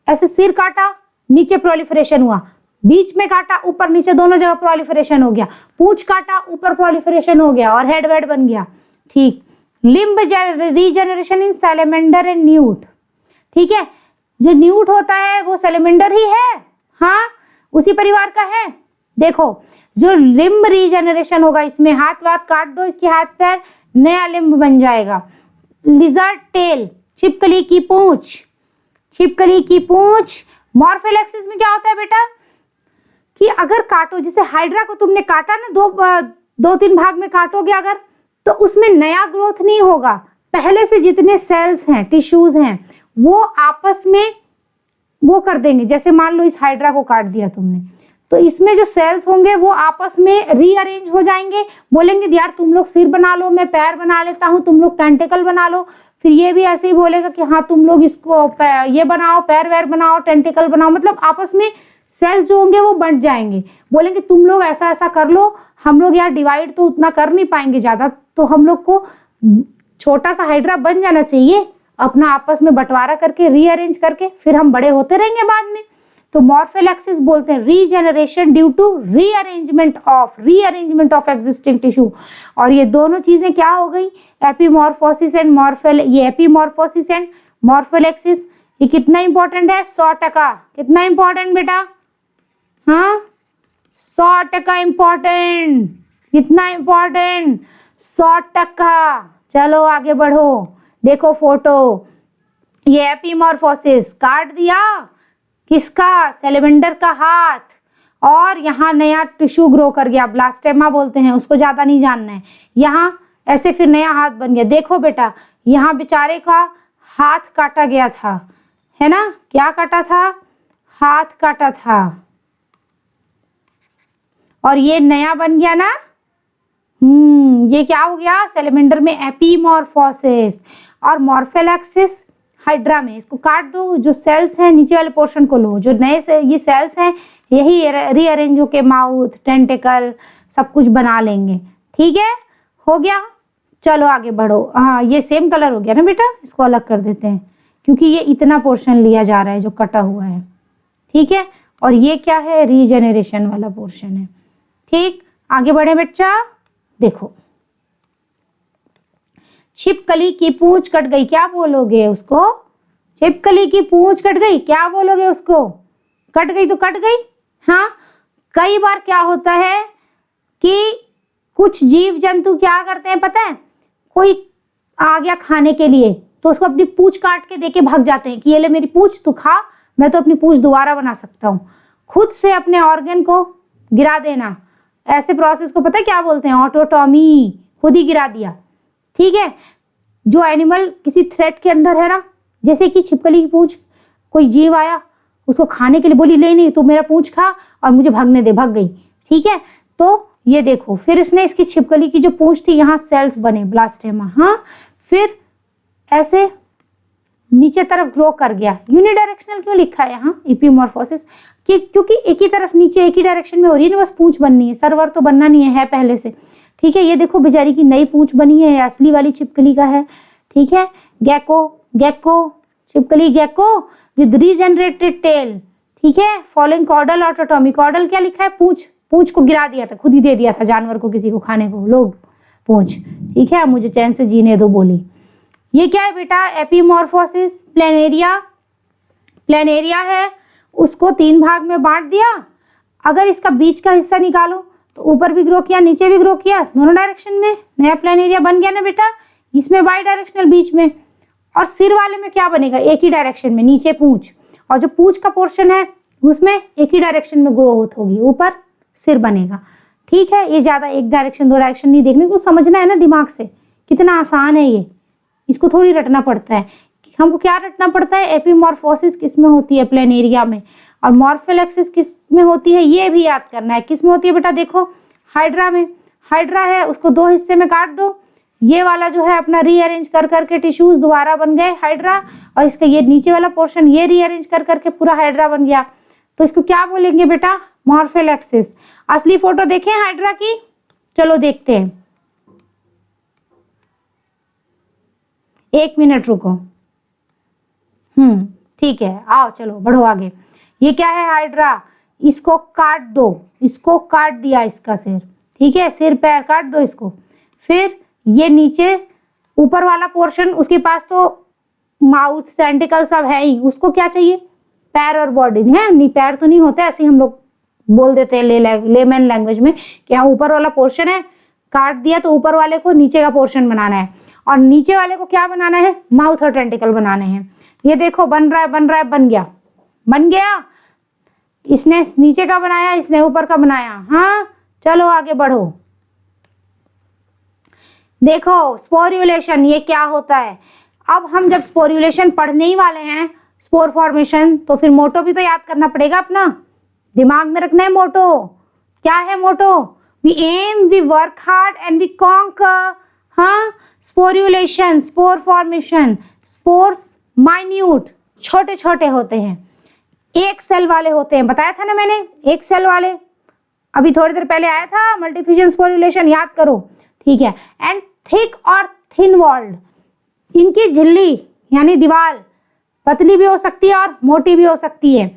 ऐसे सिर काटा नीचे प्रोलिफरेशन हुआ, बीच में काटा ऊपर नीचे दोनों जगह प्रोलिफरेशन हो गया, पूंछ काटा ऊपर प्रोलिफरेशन हो गया और हेड वेड बन गया, ठीक। Limb regeneration in salamander and newt, ठीक है। जो न्यूट होता है वो सैलेमेंडर ही है, हाँ, उसी परिवार का है। देखो जो लिम्ब रीजनरेशन होगा, इसमें हाथ वाथ काट दो, इसके हाथ पैर, नया लिम्ब बन जाएगा। लिजर्ड टेल, छिपकली की पूंछ, छिपकली की पूंछ। मॉर्फेलैक्सिस में क्या होता है बेटा कि अगर काटो, जैसे हाइड्रा को तुमने काटा ना, 2-3 भाग में काटोगे अगर, तो उसमें नया ग्रोथ नहीं होगा। पहले से जितने सेल्स हैं, टिश्यूज हैं, वो आपस में वो कर देंगे। जैसे मान लो इस हाइड्रा को काट दिया तुमने, तो इसमें जो सेल्स होंगे वो आपस में रीअरेंज हो जाएंगे, बोलेंगे यार तुम लोग सिर बना लो, मैं पैर बना लेता हूँ, तुम लोग टेंटिकल बना लो। फिर ये भी ऐसे ही बोलेगा कि हाँ तुम लोग इसको ये बनाओ, पैर वैर बनाओ, टेंटिकल बनाओ। मतलब आपस में सेल्स जो होंगे वो बंट जाएंगे, बोलेंगे तुम लोग ऐसा ऐसा कर लो, हम लोग यार डिवाइड तो उतना कर नहीं पाएंगे ज्यादा, तो हम लोग को छोटा सा हाइड्रा बन जाना चाहिए, अपना आपस में बंटवारा करके रीअरेंज करके फिर हम बड़े होते रहेंगे बाद में। तो मॉर्फेलैक्सिस बोलते हैं regeneration due to rearrangement of existing tissue. और ये दोनों चीजें क्या हो गई, एपीमॉर्फोसिस एंड ये एपीमॉर्फोसिस एंड मॉर्फेलैक्सिस, ये कितना इंपॉर्टेंट है? 100%। कितना इंपॉर्टेंट बेटा? हाँ 100% इंपॉर्टेंट। कितना इंपॉर्टेंट? 100%। चलो आगे बढ़ो, देखो फोटो, ये एपीमॉर्फोसिस काट दिया किसका? सैलेमेंडर का हाथ, और यहाँ नया टिश्यू ग्रो कर गया, ब्लास्टेमा बोलते हैं उसको, ज्यादा नहीं जानना है। यहाँ ऐसे फिर नया हाथ बन गया। देखो बेटा यहाँ बेचारे का हाथ काटा गया था, है ना, क्या काटा था? हाथ काटा था, और ये नया बन गया ना। ये क्या हो गया? सैलेमेंडर में एपीमॉर्फोसिस। और मॉर्फेलैक्सिस हाइड्रा में, इसको काट दो, जो सेल्स हैं नीचे वाले पोर्शन को लो, जो नए से ये सेल्स हैं यही रीअरेंज होके माउथ, टेंटिकल सब कुछ बना लेंगे, ठीक है, हो गया। चलो आगे बढ़ो। हाँ ये सेम कलर हो गया ना बेटा, इसको अलग कर देते हैं, क्योंकि ये इतना पोर्शन लिया जा रहा है जो कटा हुआ है, ठीक है। और ये क्या है, रीजेनरेशन वाला पोर्शन है, ठीक। आगे बढ़े बच्चा, देखो छिपकली की पूंछ कट गई, क्या बोलोगे उसको? छिपकली की पूंछ कट गई, क्या बोलोगे उसको? कट गई तो कट गई। हाँ, कई बार क्या होता है कि कुछ जीव जंतु क्या करते हैं पता है, कोई आ गया खाने के लिए तो उसको अपनी पूंछ काट के देके भाग जाते हैं कि ये ले मेरी पूंछ, तू खा, मैं तो अपनी पूंछ दोबारा बना सकता हूँ। खुद से अपने ऑर्गन को गिरा देना, ऐसे प्रोसेस को पता है क्या बोलते हैं? ऑटोटॉमी, खुद ही गिरा दिया, ठीक है। जो एनिमल किसी थ्रेट के अंदर है ना, जैसे कि छिपकली की पूंछ, कोई जीव आया उसको खाने के लिए, बोली ले नहीं तू मेरा पूंछ खा और मुझे भागने दे, भाग गई, ठीक है। तो ये देखो, फिर इसने इसकी छिपकली की जो पूंछ थी यहाँ सेल्स बने, ब्लास्टेमा, हाँ, फिर ऐसे नीचे तरफ ग्रो कर गया। यूनिडायरेक्शनल क्यों लिखा है यहाँ इपीमॉर्फोसिस? क्योंकि एक ही तरफ नीचे एक ही डायरेक्शन में हो रही है ना, बस पूंछ बननी है, सरवर तो बनना नहीं है पहले से, ठीक है। ये देखो बेचारी की नई पूंछ बनी है, असली वाली छिपकली का है, ठीक है। गेको छिपकली गेको विद रीजनरेटेड टेल, ठीक है। फॉलोइंग कॉर्डल ऑटोटॉमी, कॉर्डल क्या लिखा है? पूंछ को गिरा दिया था, खुद ही दे दिया था जानवर को, किसी को खाने को, लोग पूंछ, ठीक है, मुझे चैन से जीने दो बोली। ये क्या है बेटा? एपीमॉर्फोसिस। प्लेनेरिया है, उसको 3 भाग में बांट दिया। अगर इसका बीच का हिस्सा निकालो तो ऊपर भी ग्रो किया, नीचे भी ग्रो किया, दोनों डायरेक्शन में नया प्लेनेरिया बन गया ना बेटा। इसमें बाई डायरेक्शनल बीच में, और सिर वाले में क्या बनेगा? एक ही डायरेक्शन में, नीचे पूंछ, और जो पूंछ का पोर्शन है उसमें एक ही डायरेक्शन में ग्रोथ होगी, ऊपर सिर बनेगा, ठीक है। ये ज्यादा एक डायरेक्शन 2 डायरेक्शन नहीं देखने को, समझना है ना दिमाग से, कितना आसान है ये, इसको थोड़ी रटना पड़ता है। हमको क्या रटना पड़ता है? एपीमॉर्फोसिस किस में होती है? प्लेनेरिया में। और मॉर्फोलेक्सिस किस में होती है? ये भी याद करना है, किस में होती है बेटा? देखो हाइड्रा में। हाइड्रा है, उसको 2 हिस्से में काट दो, ये वाला जो है अपना रीअरेंज कर करके टिश्यूज दोबारा बन गए हाइड्रा, और इसका ये नीचे वाला पोर्शन ये रीअरेंज कर करके पूरा हाइड्रा बन गया। तो इसको क्या बोलेंगे बेटा? मॉर्फोलेक्सिस। असली फोटो देखें हाइड्रा की, चलो देखते हैं, 1 मिनट रुको। ठीक है, आओ चलो बढ़ो आगे। ये क्या है? हाइड्रा। इसको काट दो, इसको काट दिया इसका सिर, ठीक है, सिर पैर काट दो इसको। फिर ये नीचे ऊपर वाला पोर्शन, उसके पास तो माउथ टेंटिकल सब है ही, उसको क्या चाहिए? पैर और बॉडी है, नहीं पैर तो नहीं होते, ऐसे हम लोग बोल देते हैं लेमैन लैंग्वेज में कि हाँ ऊपर वाला पोर्शन है, काट दिया तो ऊपर वाले को नीचे का पोर्शन बनाना है, और नीचे वाले को क्या बनाना है? माउथ और टेंटिकल बनाने हैं। ये देखो बन रहा है, बन गया। इसने नीचे का बनाया, इसने ऊपर का बनाया। हाँ चलो आगे बढ़ो। देखो स्पोर्युलेशन, ये क्या होता है? अब हम जब स्पोर्युलेशन पढ़ने ही वाले हैं, स्पोर फॉर्मेशन, तो फिर मोटो भी तो याद करना पड़ेगा अपना, दिमाग में रखना है मोटो। क्या है motto? We aim, we work hard and we conquer. हाँ, sporulation, spore formation. Spores minute, छोटे छोटे होते हैं, 1 सेल वाले होते हैं, बताया था ना मैंने, 1 सेल वाले, अभी थोड़ी देर पहले आया था मल्टीफ्यूजन स्पोर्युलेशन, याद करो, ठीक है। एंड थिक और थिन वॉल्ड, इनकी झिल्ली यानी दीवार पतली भी हो सकती है और मोटी भी हो सकती है।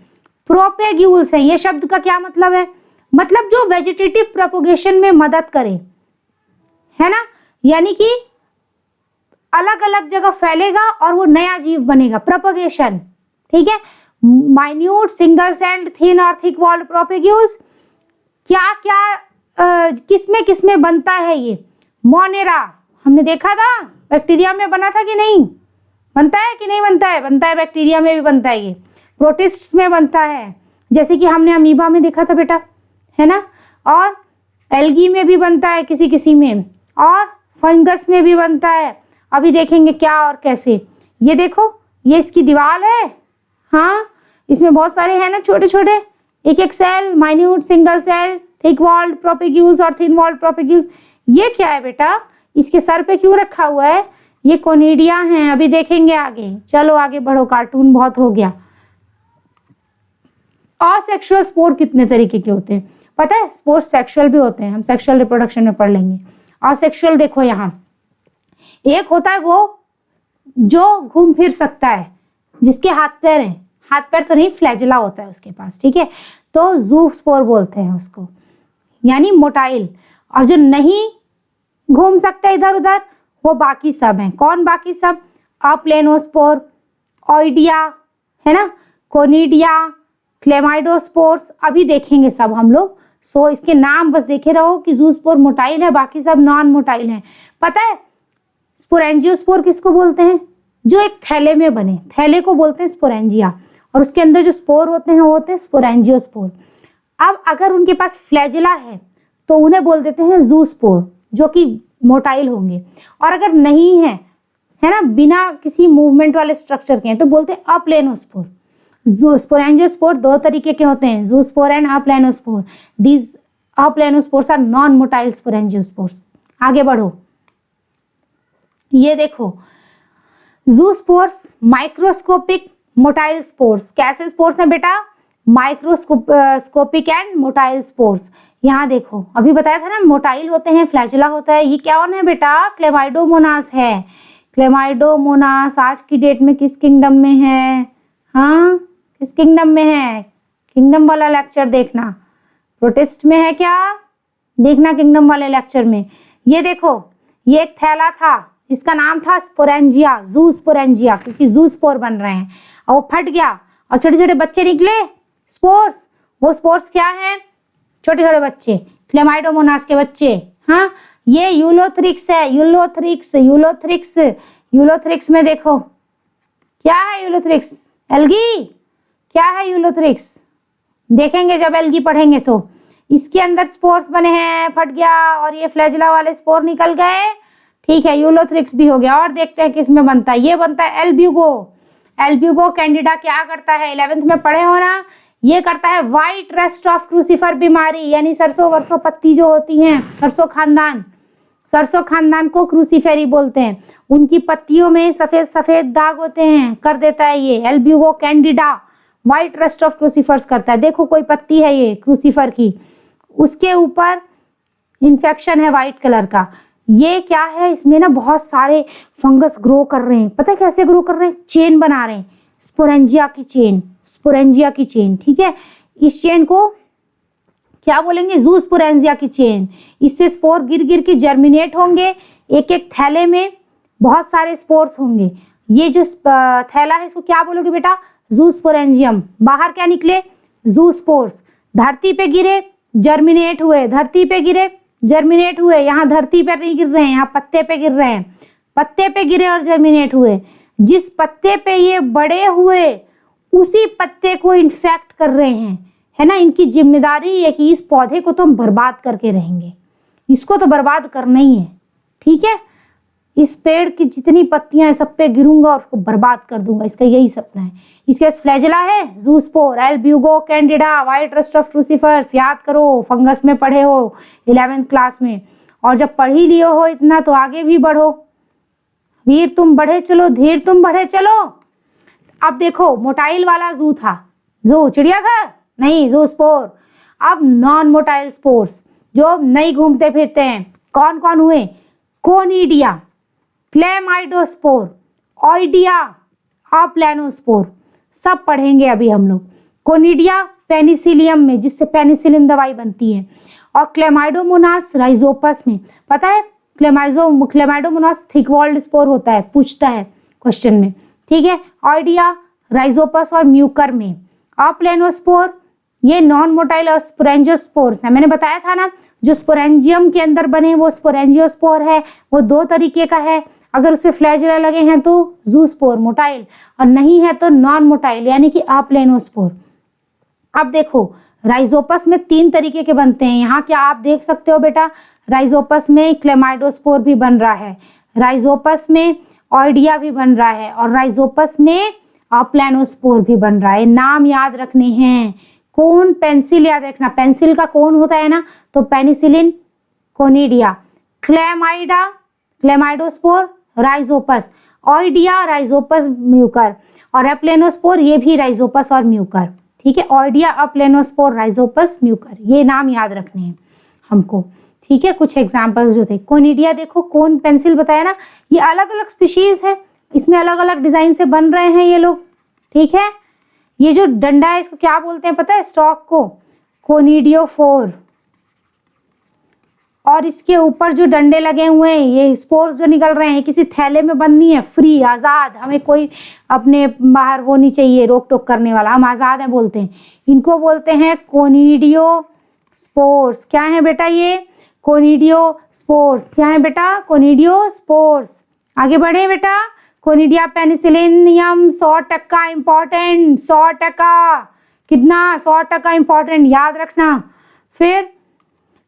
प्रोपेग्यूल्स है, ये शब्द का क्या मतलब है? मतलब जो वेजिटेटिव प्रोपोगेशन में मदद करे, है ना, यानी कि अलग अलग जगह फैलेगा और वो नया जीव बनेगा, प्रोपोगेशन, ठीक है। माइन्यूट, सिंगल सेल्ड, थिन और थिक वॉल्ड प्रोपेग्यूल्स क्या क्या किसमें बनता है? ये मोनेरा हमने देखा था, बैक्टीरिया में बना था कि नहीं? बनता है कि नहीं बनता है? बनता है, बैक्टीरिया में भी बनता है, ये प्रोटिस्ट्स में बनता है, जैसे कि हमने अमीबा में देखा था बेटा, है ना, और एल्गी में भी बनता है किसी किसी में, और फंगस में भी बनता है। अभी देखेंगे क्या और कैसे। ये देखो, ये इसकी दीवार है, हाँ, इसमें बहुत सारे हैं ना छोटे छोटे, एक एक cell, minute, single cell, thick walled propagules और थिन वॉल्ड प्रोपेग्यूल्स। ये क्या है बेटा? इसके सर पे क्यों रखा हुआ है? ये कोनिडिया हैं, अभी देखेंगे आगे। चलो आगे बढ़ो, कार्टून बहुत हो गया। असेक्सुअल स्पोर कितने तरीके के होते हैं पता है? स्पोर सेक्सुअल भी होते हैं, हम सेक्सुअल रिप्रोडक्शन में पढ़ लेंगे। असेक्सुअल देखो यहाँ, एक होता है वो जो घूम फिर सकता है, जिसके हाथ पैर हैं, हाथ पैर तो नहीं, फ्लैजिला होता है उसके पास, ठीक है, तो ज़ूस्पोर बोलते हैं उसको, यानी मोटाइल। और जो नहीं घूम सकते इधर उधर वो बाकी सब हैं। कौन बाकी सब? अप्लेनोस्पोर, ऑइडिया, है ना, कोनिडिया, क्लेमाइडोस्पोर्स, अभी देखेंगे सब हम लोग। सो इसके नाम बस देखे रहो कि ज़ूस्पोर मोटाइल है, बाकी सब नॉन मोटाइल हैं। पता है स्पोरेंजियोस्पोर किसको बोलते हैं? जो एक थैले में बने, थैले को बोलते हैं स्पोरेंजिया, और उसके अंदर जो स्पोर होते हैं वो होते हैं स्पोरेंजियोस्पोर। अब अगर उनके पास फ्लैजिला है तो उन्हें बोल देते हैं ज़ूस्पोर, जो कि मोटाइल होंगे। और अगर नहीं है, है ना, बिना किसी मूवमेंट वाले स्ट्रक्चर के हैं, तो बोलते हैं अप्लेनोस्पोर। स्पोरेंजियोस्पोर दो तरीके के होते हैं, zoospore and aplanospore. These aplanospores are non motile sporangiospores. आगे बढ़ो, ये देखो ज़ूस्पोर्स माइक्रोस्कोपिक मोटाइल स्पोर्स। कैसे स्पोर्स हैं बेटा? Microscopic and motile spores. यहाँ देखो अभी बताया था ना, मोटाइल होते हैं, फ्लैजिला होता है। ये क्या है बेटा? क्लेमाइडोमोनास है। क्लेमाइडोमोनास आज की डेट में किस किंगडम में है? हाँ, किस किंगडम में है? किंगडम वाला लेक्चर देखना। प्रोटिस्ट में है क्या? देखना किंगडम वाले लेक्चर में। ये देखो, ये एक थैला था, इसका नाम था स्पोरेंजिया, ज़ूस्पोरेंजिया, क्योंकि ज़ूस्पोर बन रहे हैं, और वो फट गया और छोटे छोटे बच्चे निकले, स्पोर्स। वो स्पोर्स क्या हैं? छोटे छोटे बच्चे, क्लेमाइडोमोनास के बच्चे। हाँ, ये यूलोथ्रिक्स है, यूलोथ्रिक्स, यूलोथ्रिक्स। यूलोथ्रिक्स में देखो क्या है? Ulothrix algae. क्या है यूलोथ्रिक्स? देखेंगे जब एल्गी पढ़ेंगे। तो इसके अंदर स्पोर्स बने हैं, फट गया और ये फ्लैजिला वाले स्पोर निकल गए, ठीक है, यूलोथ्रिक्स भी हो गया। और देखते हैं किस में बनता है। ये बनता है एल्ब्यूगो। एल्ब्यूगो कैंडिडा क्या करता है? 11th में पढ़े हो ना, ये करता है व्हाइट रस्ट ऑफ क्रूसीफर बीमारी, यानी सरसों वरसों पत्ती जो होती हैं, सरसों खानदान को क्रूसीफेरी बोलते हैं। उनकी पत्तियों में सफेद सफेद दाग होते हैं, कर देता है ये Albugo candida. White rust of crucifers करता है। देखो कोई पत्ती है ये क्रूसीफर की, उसके ऊपर इन्फेक्शन है व्हाइट कलर का। ये क्या है? इसमें ना बहुत सारे फंगस ग्रो कर रहे हैं। पता है कैसे ग्रो कर रहे हैं? चेन बना रहे हैं, स्पोरेंजिया की चेन, ठीक है। इस चेन को क्या बोलेंगे? ज़ूस्पोरेंजिया की चेन। इससे स्पोर गिर गिर के जर्मिनेट होंगे, एक एक थैले में बहुत सारे स्पोर्स होंगे। ये जो थैला है इसको क्या बोलोगे बेटा? ज़ूस्पोरेंजियम। बाहर क्या निकले? ज़ूस्पोर्स। धरती पे गिरे, जर्मिनेट हुए, धरती पे गिरे, जर्मिनेट हुए। यहाँ धरती पर नहीं गिर रहे हैं, यहाँ पत्ते पे गिर रहे हैं। पत्ते पे गिरे और जर्मिनेट हुए। जिस पत्ते पे ये बड़े हुए उसी पत्ते को इन्फेक्ट कर रहे हैं, है ना। इनकी जिम्मेदारी है कि इस पौधे को तो हम बर्बाद करके रहेंगे, इसको तो बर्बाद करना ही है, ठीक है। इस पेड़ की जितनी पत्तियां हैं सब पे गिरूंगा और उसको बर्बाद कर दूंगा, इसका यही सपना है। इसके फ्लैजिला है, zoospore, albugo candida, white rust of crucifers. याद करो, फंगस में पढ़े हो 11th क्लास में। और जब पढ़ ही लिए हो इतना तो आगे भी बढ़ो। वीर तुम बढ़े चलो, धीर तुम बढ़े चलो। अब देखो मोटाइल वाला ज़ू था, ज़ू चिड़ियाघर नहीं, ज़ूस्पोर। अब नॉन मोटाइल स्पोर्स जो नहीं घूमते फिरते हैं, कौन कौन हुए? कोनिडिया, क्लेमाइडोस्पोर, ऑइडिया, अप्लेनोस्पोर, सब पढ़ेंगे अभी हम लोग। कोनिडिया पेनिसिलियम में, जिससे पेनिसिलिन दवाई बनती है, और क्लेमाइडोमोनास राइजोपस में। पता है क्लेमाइडोमोनास थिक वॉल्ड स्पोर होता है, पूछता है क्वेश्चन में, ठीक है। ऑइडिया राइजोपस और म्यूकर में। अप्लेनोस्पोर ये नॉन मोटाइल और स्पोरेंजियोस्पोर्स है। मैंने बताया था ना, जो स्पोरेंजियम के अंदर बने वो स्पोरेंजियोस्पोर है, वो दो तरीके का है। अगर उसमें फ्लैजिला लगे हैं तो ज़ूस्पोर मोटाइल, और नहीं है तो नॉन मोटाइल यानी कि अप्लेनोस्पोर। अब देखो राइजोपस में 3 तरीके के बनते हैं। यहाँ क्या आप देख सकते हो बेटा, राइजोपस में क्लेमाइडोस्पोर भी बन रहा है, राइजोपस में ऑइडिया भी बन रहा है, और राइजोपस में अप्लेनोस्पोर भी बन रहा है। नाम याद रखने हैं। कौन? पेंसिल याद रखना, पेंसिल का कौन होता है ना, तो penicillin, conidia, chlamydia, chlamydospore, rhizopus, oidia, rhizopus, mucor, और अप्लेनोस्पोर ये भी राइजोपस और म्यूकर, ठीक है। ऑइडिया, अप्लेनोस्पोर, राइजोपस, म्यूकर, ये नाम याद रखने हैं हमको, ठीक है। कुछ एग्जाम्पल्स जो थे, कोनिडिया देखो, कौन पेंसिल बताया ना, ये अलग अलग स्पीशीज है, इसमें अलग अलग डिजाइन से बन रहे हैं ये लोग, ठीक है। ये जो डंडा है इसको क्या बोलते हैं पता है? स्टॉक को कोनिडियोफोर। और इसके ऊपर जो डंडे लगे हुए हैं, ये स्पोर्स जो निकल रहे हैं, किसी थैले में बंद नहीं है, फ्री आज़ाद, हमें कोई अपने बाहर वो नहीं चाहिए रोक टोक करने वाला, हम आज़ाद हैं बोलते हैं। इनको बोलते हैं कोनिडियोस्पोर्स। क्या है बेटा ये? कोनिडियोस्पोर्स। क्या है बेटा? कोनिडियोस्पोर्स। आगे बढ़े बेटा। Conidia Penicillium 100% important, 100%। कितना? 100% इंपॉर्टेंट, याद रखना। फिर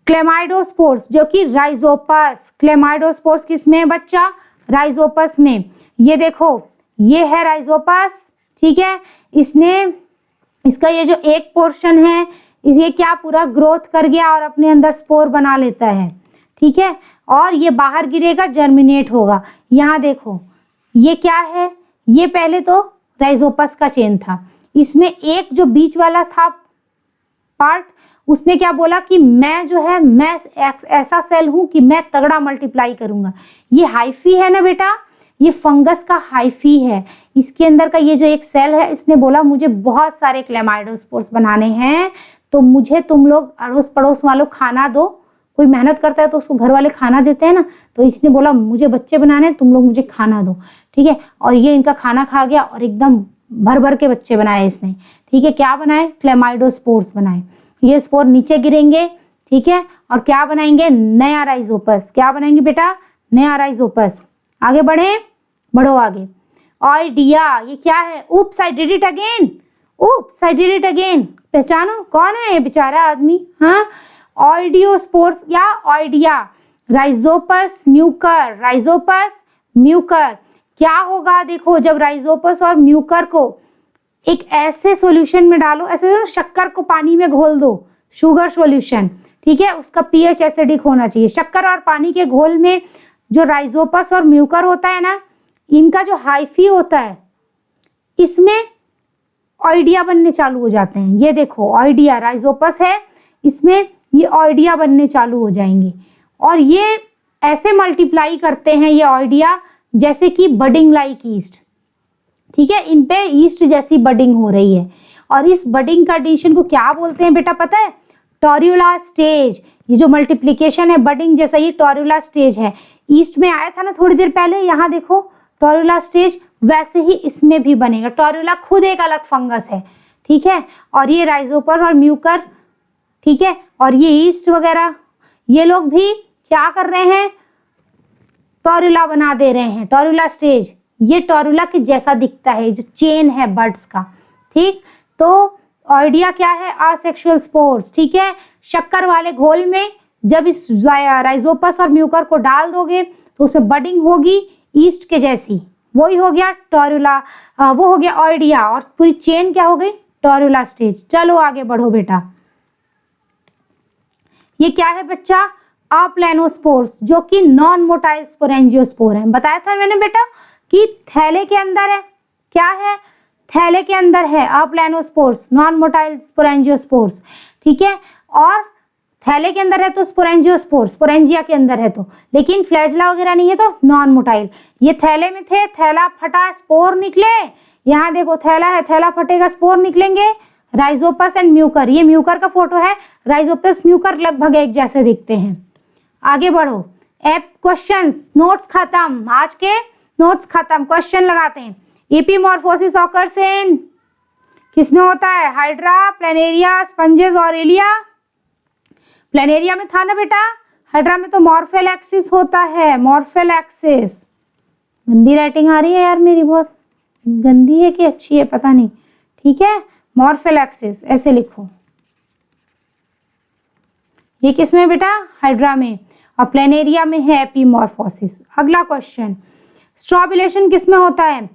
क्लेमाइडोस्पोर्स जो कि राइजोपस। क्लेमाइडोस्पोर्स किसमें है बच्चा? राइजोपस में। ये देखो, ये है राइजोपस, ठीक है। इसका ये जो एक पोर्शन है, ये क्या पूरा ग्रोथ कर गया और अपने अंदर स्पोर बना लेता है, ठीक है। और ये बाहर गिरेगा, जर्मिनेट होगा। यहाँ देखो, ये क्या है? ये पहले तो राइजोपस का चेन था। इसमें एक जो बीच वाला था पार्ट, उसने क्या बोला कि मैं जो है, मैं ऐसा सेल हूं कि मैं तगड़ा मल्टीप्लाई करूंगा। ये हाइफी है ना बेटा, ये फंगस का हाइफी है। इसके अंदर का ये जो एक सेल है, इसने बोला मुझे बहुत सारे क्लेमाइडोस्पोर्स बनाने हैं, तो मुझे तुम लोग अड़ोस पड़ोस वालों खाना दो। कोई मेहनत करता है तो उसको घर वाले खाना देते हैं ना, तो इसने बोला मुझे बच्चे बनाने हैं, तुम लोग मुझे खाना दो, ठीक है। और ये इनका खाना खा गया और एकदम भर भर के बच्चे बनाए इसने, ठीक है। क्या बनाए? क्लेमाइडोस्पोर्स बनाए। ये स्पोर नीचे गिरेंगे, ठीक है, और क्या बनाएंगे? नया राइजोपस। क्या बनाएंगे बेटा? नया राइजोपस। आगे बढ़े, बढ़ो आगे। ऑइडिया, ये क्या है? Oops I did it again, oops I did it again. पहचानो कौन है ये बेचारा आदमी? हाँ, ऑइडियोस्पोर्स या oidia. Rhizopus mucor, rhizopus mucor. क्या होगा देखो, जब राइजोपस और म्यूकर को एक ऐसे सॉल्यूशन में डालो, ऐसे शक्कर को पानी में घोल दो, शुगर सॉल्यूशन, ठीक है, उसका पीएच एसिडिक होना चाहिए। शक्कर और पानी के घोल में जो राइजोपस और म्यूकर होता है ना, इनका जो हाइफी होता है, इसमें ऑइडिया बनने चालू हो जाते हैं। ये देखो ऑइडिया, राइजोपस है, इसमें ये ऑइडिया बनने चालू हो जाएंगे और ये ऐसे मल्टीप्लाई करते हैं ये ऑइडिया, जैसे कि बडिंग लाइक ईस्ट, ठीक है। इन पे ईस्ट जैसी बडिंग हो रही है और इस बडिंग कंडीशन को क्या बोलते हैं बेटा पता है? टोरुला स्टेज। ये जो मल्टीप्लिकेशन है बडिंग जैसा, ये टोरुला स्टेज है। ईस्ट में आया था ना थोड़ी देर पहले, यहाँ देखो टोरुला स्टेज, वैसे ही इसमें भी बनेगा। टोरुला खुद एक अलग फंगस है, ठीक है। और ये राइजोपस और म्यूकर, ठीक है, और ये ईस्ट वगैरह, ये लोग भी क्या कर रहे हैं? टोरुला बना दे रहे हैं। टोरुला स्टेज ये टोरुला के जैसा दिखता है, जो चेन है बर्ड्स का, ठीक। तो ऑइडिया क्या है? असेक्सुअल स्पोर्स, ठीक है। शक्कर वाले घोल में जब इस राइजोपस और म्यूकर को डाल दोगे तो उसमें बडिंग होगी ईस्ट के जैसी, वही हो गया टोरुला, वो हो गया ऑइडिया, और पूरी चेन क्या हो गई? टोरुला स्टेज। चलो आगे बढ़ो बेटा। ये क्या है बच्चा? अप्लेनोस्पोर्स, जो कि नॉन मोटाइल स्पोरेंजियोस्पोर है। बताया था मैंने बेटा कि थैले के अंदर है। क्या है? थैले के अंदर है अप्लेनोस्पोर्स, नॉन मोटाइल स्पोरेंजियोस्पोर्स, ठीक है। और थैले के अंदर है तो स्पोरेंजियोस्पोर्स, स्पोरेंजिया के अंदर है तो, लेकिन फ्लैजला वगैरह नहीं है तो नॉन मोटाइल। ये थैले में थे, थैला फटा, स्पोर निकले। यहाँ देखो थैला है, थैला फटेगा, स्पोर निकलेंगे। राइजोपस एंड म्यूकर, ये म्यूकर का फोटो है, राइजोपस म्यूकर लगभग एक जैसे दिखते हैं। आगे बढ़ो। एप क्वेश्चंस, नोट्स खत्म, आज के नोट्स खत्म, क्वेश्चन लगाते हैं। एपीमॉर्फोसिस ऑकर्स इन, किसमें होता है? Hydra, planaria, sponges, Aurelia. Planaria में था ना बेटा, हाइड्रा में तो मॉर्फेलैक्सिस होता है, मॉर्फेलैक्सिस। गंदी राइटिंग आ रही है यार मेरी, बहुत गंदी है कि अच्छी है पता नहीं, ठीक है। मॉर्फेलैक्सिस ऐसे लिखो। ये किसमें बेटा? हाइड्रा में। और प्लेनेरिया में है एपीमॉर्फोसिस। अगला क्वेश्चन, स्ट्रॉबिलेशन किसमें होता है?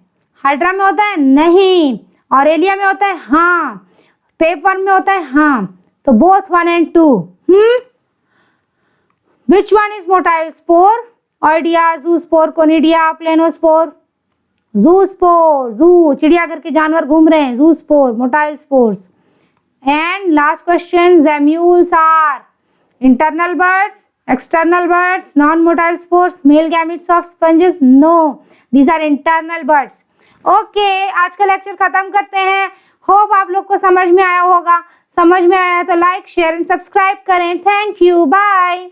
हाइड्रा में होता है? नहीं। ऑरेलिया में होता है? हाँ। टेपवर्म में होता है? हाँ। तो both 1 and 2। Which one is motile spore? Oidia, zoospore, conidia, planospore. Zoospore, zoo चिड़ियाघर के जानवर घूम रहे हैं, zoospore, motile spores. And last question, gemmules are internal birds, external birds, non-motile spores, male gametes of sponges? No, these are internal birds. Okay, आज का lecture खत्म करते हैं। होप आप लोग को समझ में आया होगा। समझ में आया तो लाइक, शेयर एंड सब्सक्राइब करें। Thank you, bye.